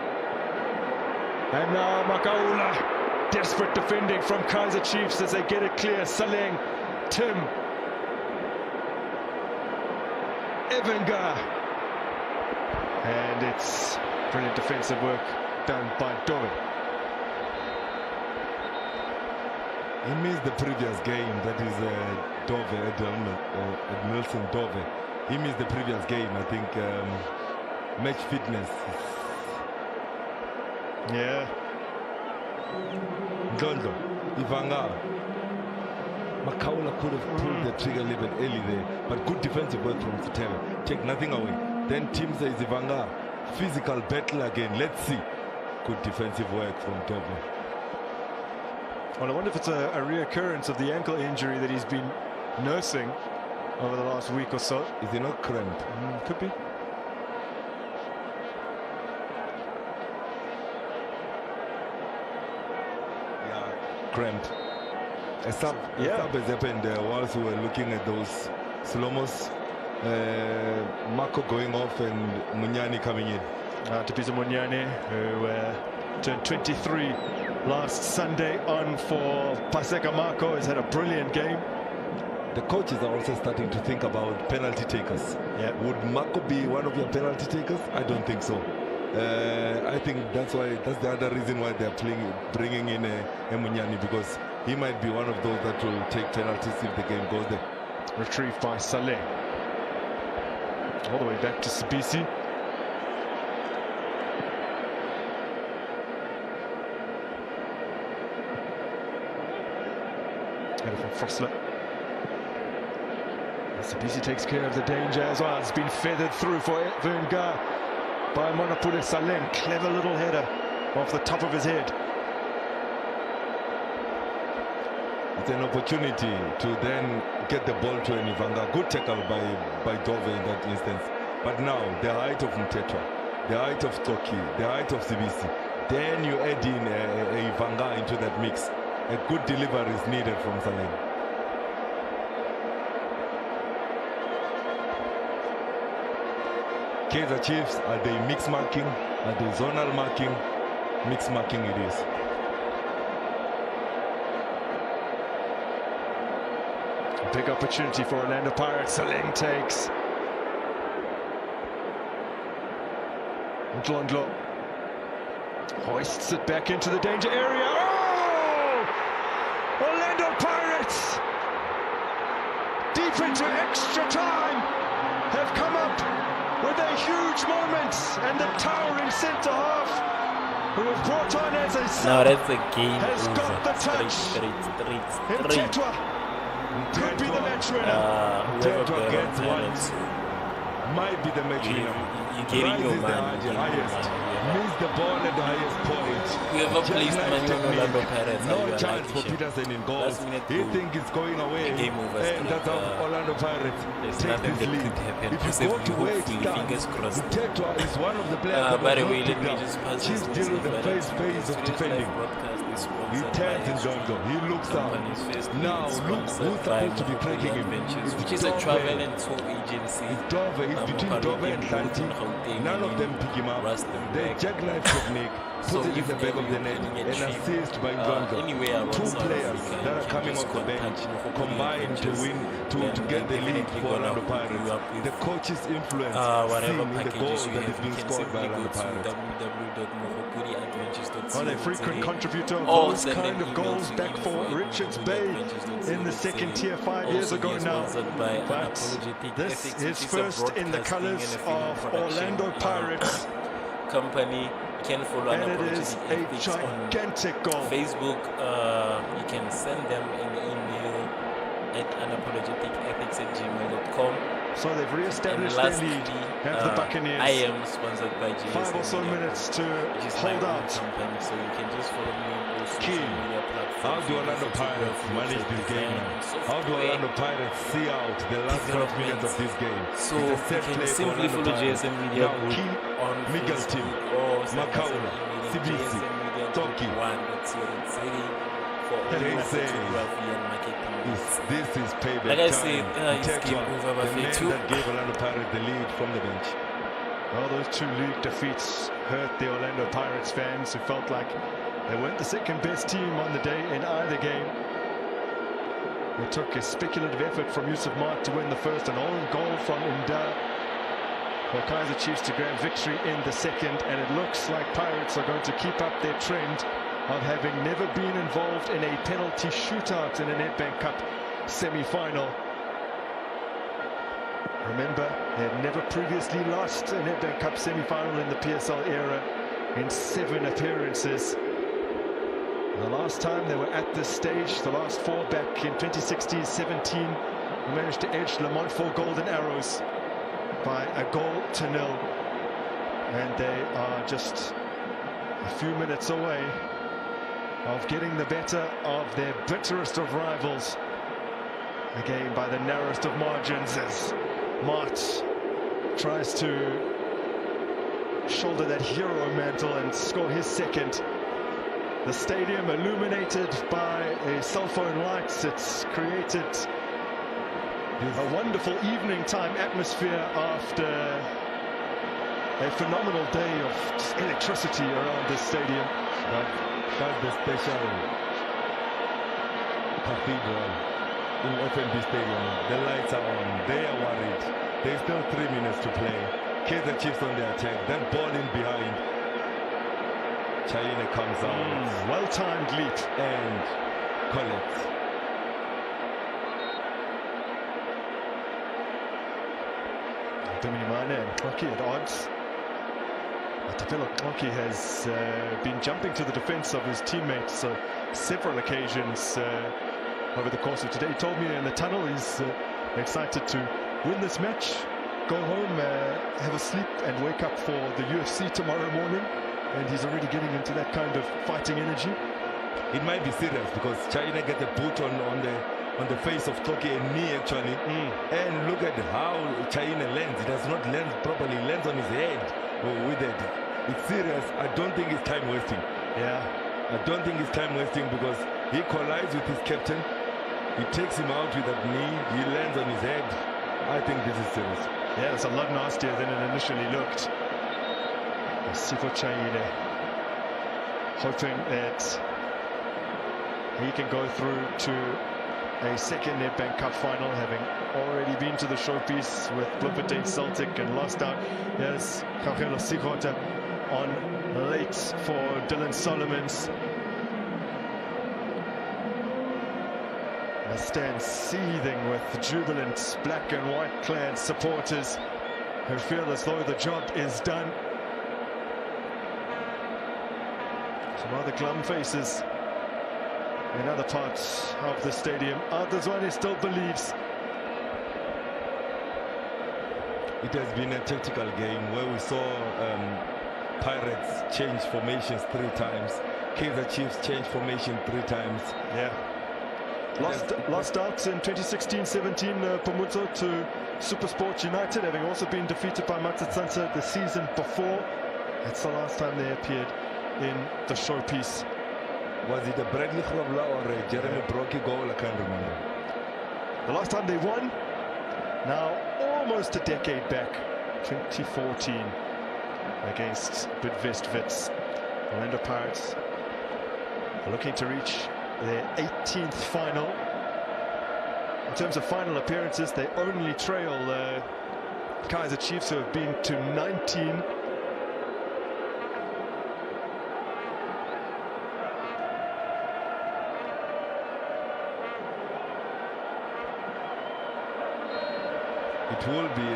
And now Makaula. Desperate defending from Kaiser Chiefs as they get it clear. Saleng, Tim, Evenga. And it's brilliant defensive work done by Dove. He missed the previous game, that is Dove, Edmilson Dove. He missed the previous game, I think, match fitness. Yeah. Ndlondlo, Ivanga. Makaula could have pulled the trigger a little bit early there, but good defensive work from Soweto. Take nothing away. Then Tim says Ivanga, physical battle again. Let's see. Good defensive work from Dove. Well, I wonder if it's a reoccurrence of the ankle injury that he's been nursing over the last week or so. Is he not cramped? Could be. Cramped. A sub has happened whilst we were looking at those slow-mos. Marco going off and Munyani coming in. Tupisa Munyani, who turned 23 last Sunday on for Paseka Marco, has had a brilliant game. The coaches are also starting to think about penalty takers. Yeah. Would Marco be one of your penalty takers? I don't think so. I think that's the other reason why they're bringing in Munyani, because he might be one of those that will take penalties if the game goes there. Retrieved by Saleh. All the way back to Sibisi. Header from Frosler. Sibisi takes care of the danger as well. It's been feathered through for Venga by Monapule Saleng. Clever little header off the top of his head. It's an opportunity to then get the ball to Ivanga. Good tackle by Dove in that instance. But now, the height of Mtetwa, the height of Toki, the height of Sibisi, then you add in Ivanga into that mix. A good delivery is needed from Saleng. Kaiser Chiefs, are they mix marking? Are they zonal marking? Mix marking it is. Big opportunity for Orlando Pirates. Saleng takes. Ndlondlo hoists it back into the danger area. Oh! Orlando Pirates, deep into extra time, have come up with a huge moment, and the towering centre half, who was brought on as a sub, that's a game has got the touch. Mtetwa could be the match winner. Mtetwa gets once. Might be the match winner. You're getting your man. Highest. Missed the ball at the highest point. Whoever placed money on Orlando Pirates, no chance for Peterson in goals. He thinks it's going away. Game over. And that's how Orlando Pirates take this lead. If you go to where it starts, Mtetwa is one of the players by the way, let me just pass Chiefs deal with the first phase of defending. He turns his Ndlondlo. He looks out. Now look who's supposed to be tracking him. Which is a travel and tour agency. It's Dove. It's between Dove and Santi. None of them pick him up. They jackknife technique, put it in the back of the net, and assist by Ndlondlo. Two players that are coming off the bench combined to win, to get the lead for Orlando Pirates. The coach's influence seen in the goal that is being scored by Orlando Pirates. Well, a frequent contributor of those kind of goals back for Richards Bay in the second tier 5 years ago now. But this is first in the colours of Orlando Pirates. Company, can follow And it is Unapologetic a Ethics on gigantic goal. Facebook. You can send them an email at unapologeticethics@gmail.com. So they've And re-established their lastly, lead. Have the Buccaneers. I am sponsored by GSM 5 or so Media minutes to which is my hold own out. company, so you can just follow me on all social Key. media platforms. How do Orlando Pirates manage this game now? How do Orlando Pirates see out the last 12 minutes of this game? So It's a you set can play for simply Orlando follow Pirates. GSM Media Now, Group Key, on Miguel Facebook Team, or send us an Makaula, email at CBC, Toki. gsmmediagroup1.co.za for all They your say photography and marketing needs. This is payback Like I time. said, it's Tekla, game over by the man 3-2. that gave Orlando Pirates the lead from the bench. Well, those 2 league defeats hurt the Orlando Pirates fans who felt like they weren't the second best team on the day in either game. It took a speculative effort from Yusuf Mart to win the first, an own goal from Inda for Kaiser Chiefs to grab victory in the second, and it looks like Pirates are going to keep up their trend of having never been involved in a penalty shootout in a NBK Cup semi-final. Remember, they had never previously lost an NBK Cup semi-final in the PSL era in 7 appearances. The last time they were at this stage, the last 4 back in 2016-17, we managed to edge Le Montfort Golden Arrows by 1-0. And they are just a few minutes away of getting the better of their bitterest of rivals. Again, by the narrowest of margins, as Mart tries to shoulder that hero mantle and score his second. The stadium illuminated by a cell phone lights. It's created a wonderful evening time atmosphere after a phenomenal day of just electricity around this stadium. That's the special cathedral in FNB Stadium. The lights are on. They are worried. There's still 3 minutes to play. Kaiser Chiefs on the attack. Then ball in behind. Chayine comes out. Well-timed leap. And collects. Dominimane and Koki at odds. Matapelo Koki has been jumping to the defense of his teammates on several occasions over the course of today. He told me in the tunnel he's excited to win this match, go home, have a sleep and wake up for the UFC tomorrow morning, and he's already getting into that kind of fighting energy. It might be serious because China get a boot on the face of Toki and knee actually. And look at how China lands. It does not land properly, it lands on his head with it. It's serious. I don't think it's time wasting. Yeah, I don't think it's time wasting because he collides with his captain. He takes him out with that knee. He lands on his head. I think this is serious. yeah, it's a lot nastier than it initially looked. Sifo Chayine hoping that he can go through to a second NBK Cup final, having already been to the showpiece with Bloemfontein Celtic and lost out. Here's Kagelo Sigota on late for Dylan Solomons. A stand seething with jubilant black and white clad supporters who feel as though the job is done. Some rather glum faces in other parts of the stadium. Ardazwane still believes. It has been a tactical game where we saw Pirates change formations 3 times. Kaiser Chiefs change formation 3 times. Yeah. Lost out in 2016-17 Pomutso to Supersport United, having also been defeated by Matsatsansa the season before. That's the last time they appeared in the showpiece. Was it a Bradley Grobler or a Jeremy Brockie goal? I can't remember. The last time they won, now almost a decade back, 2014, against Bidvest Wits. Orlando Pirates are looking to reach their 18th final. In terms of final appearances, they only trail Kaiser Chiefs, who have been to 19. It will be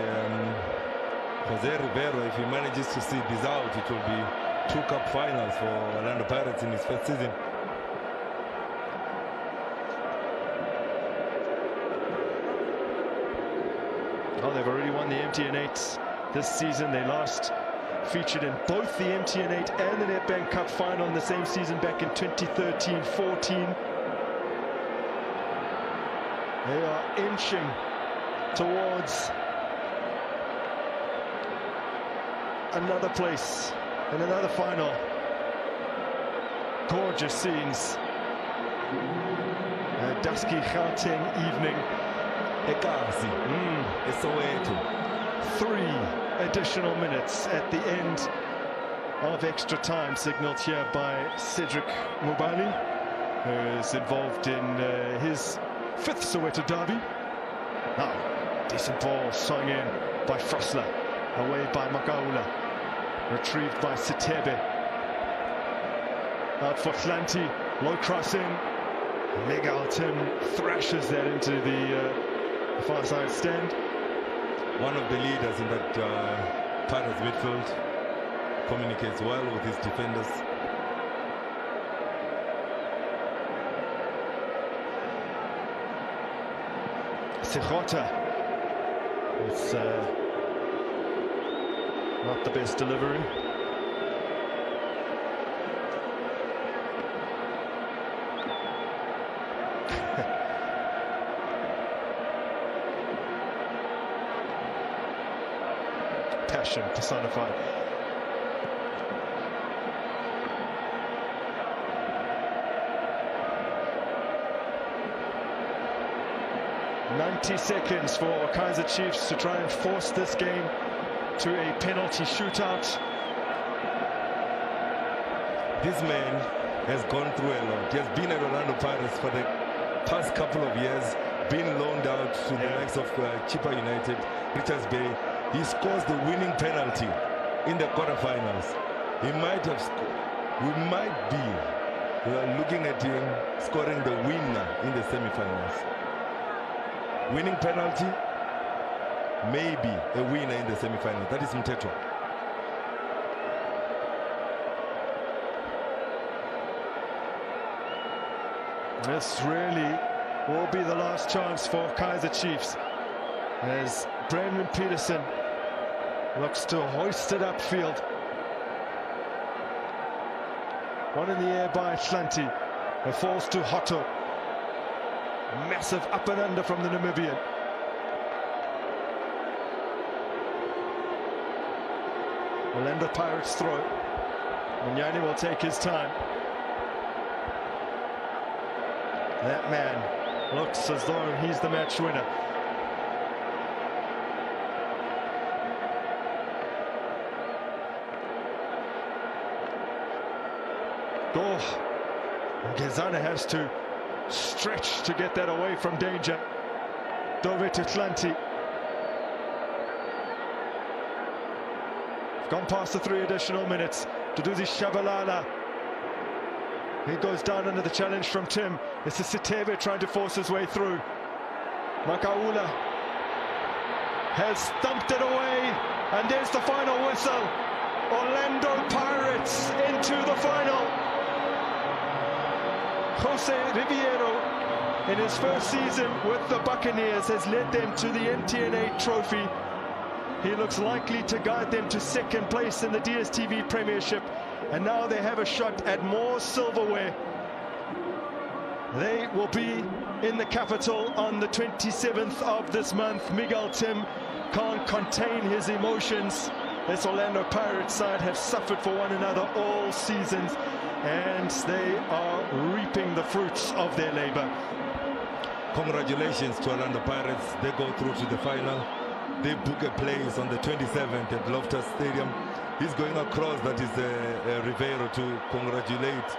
Jose Rivero, if he manages to see this out, it will be 2 cup finals for Orlando Pirates in his first season. Well, they've already won the MTN8 this season. They last featured in both the MTN8 and the NBK Cup final in the same season back in 2013-14. They are inching towards another place in another final. Gorgeous scenes. A dusky Gauteng evening. Ekasi, Soweto. 3 additional minutes at the end of extra time, signaled here by Cedric Mubali, who is involved in his 5th Soweto derby. Now, decent ball swung in by Frosler, away by Makaula, retrieved by Sitebe. Out for Hlanti, low crossing. Miguel Tim thrashes that into the far side stand. One of the leaders in that Pirates midfield, communicates well with his defenders. Sechota, it's not the best delivery. Passion personified. "90 seconds for Kaizer Chiefs to try and force this game to a penalty shootout." This man has gone through a lot. He has been at Orlando Pirates for the past couple of years, been loaned out to the likes of Chippa United, Richards Bay. He scores the winning penalty in the quarterfinals. He might have we might be looking at him scoring the winner in the semifinals. Winning penalty, maybe a winner in the semifinals. That is Mteto. This really will be the last chance for Kaizer Chiefs, as Brandon Peterson looks to hoist it upfield. One in the air by Hlanti. It falls to Hotto. Massive up and under from the Namibian. Orlando Pirates throw. Munyani will take his time. That man looks as though he's the match winner. Oh, Gezana has to stretch to get that away from danger. Dove to Hlanti. Gone past the 3 additional minutes. Duduzi Shabalala. He goes down under the challenge from Tim. It's a Sitebe trying to force his way through. Makaula has thumped it away, and there's the final whistle. Orlando Pirates into the final. Jose Riviero, in his first season with the Buccaneers, has led them to the MTN8 trophy. He looks likely to guide them to 2nd place in the DStv Premiership, and now they have a shot at more silverware. They will be in the capital on the 27th of this month. Miguel Tim can't contain his emotions. This Orlando Pirates side have suffered for one another all seasons, and they are reaping the fruits of their labor. Congratulations to Orlando Pirates. They go through to the final. They book a place on the 27th at Loftus Stadium. He's going across, that is Ribeiro, to congratulate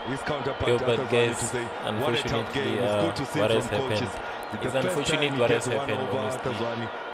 his counterpart. But guys, to say, unfortunately, what a tough game. It's good to see what from has happened. coaches. It's unfortunate what has happened, honestly.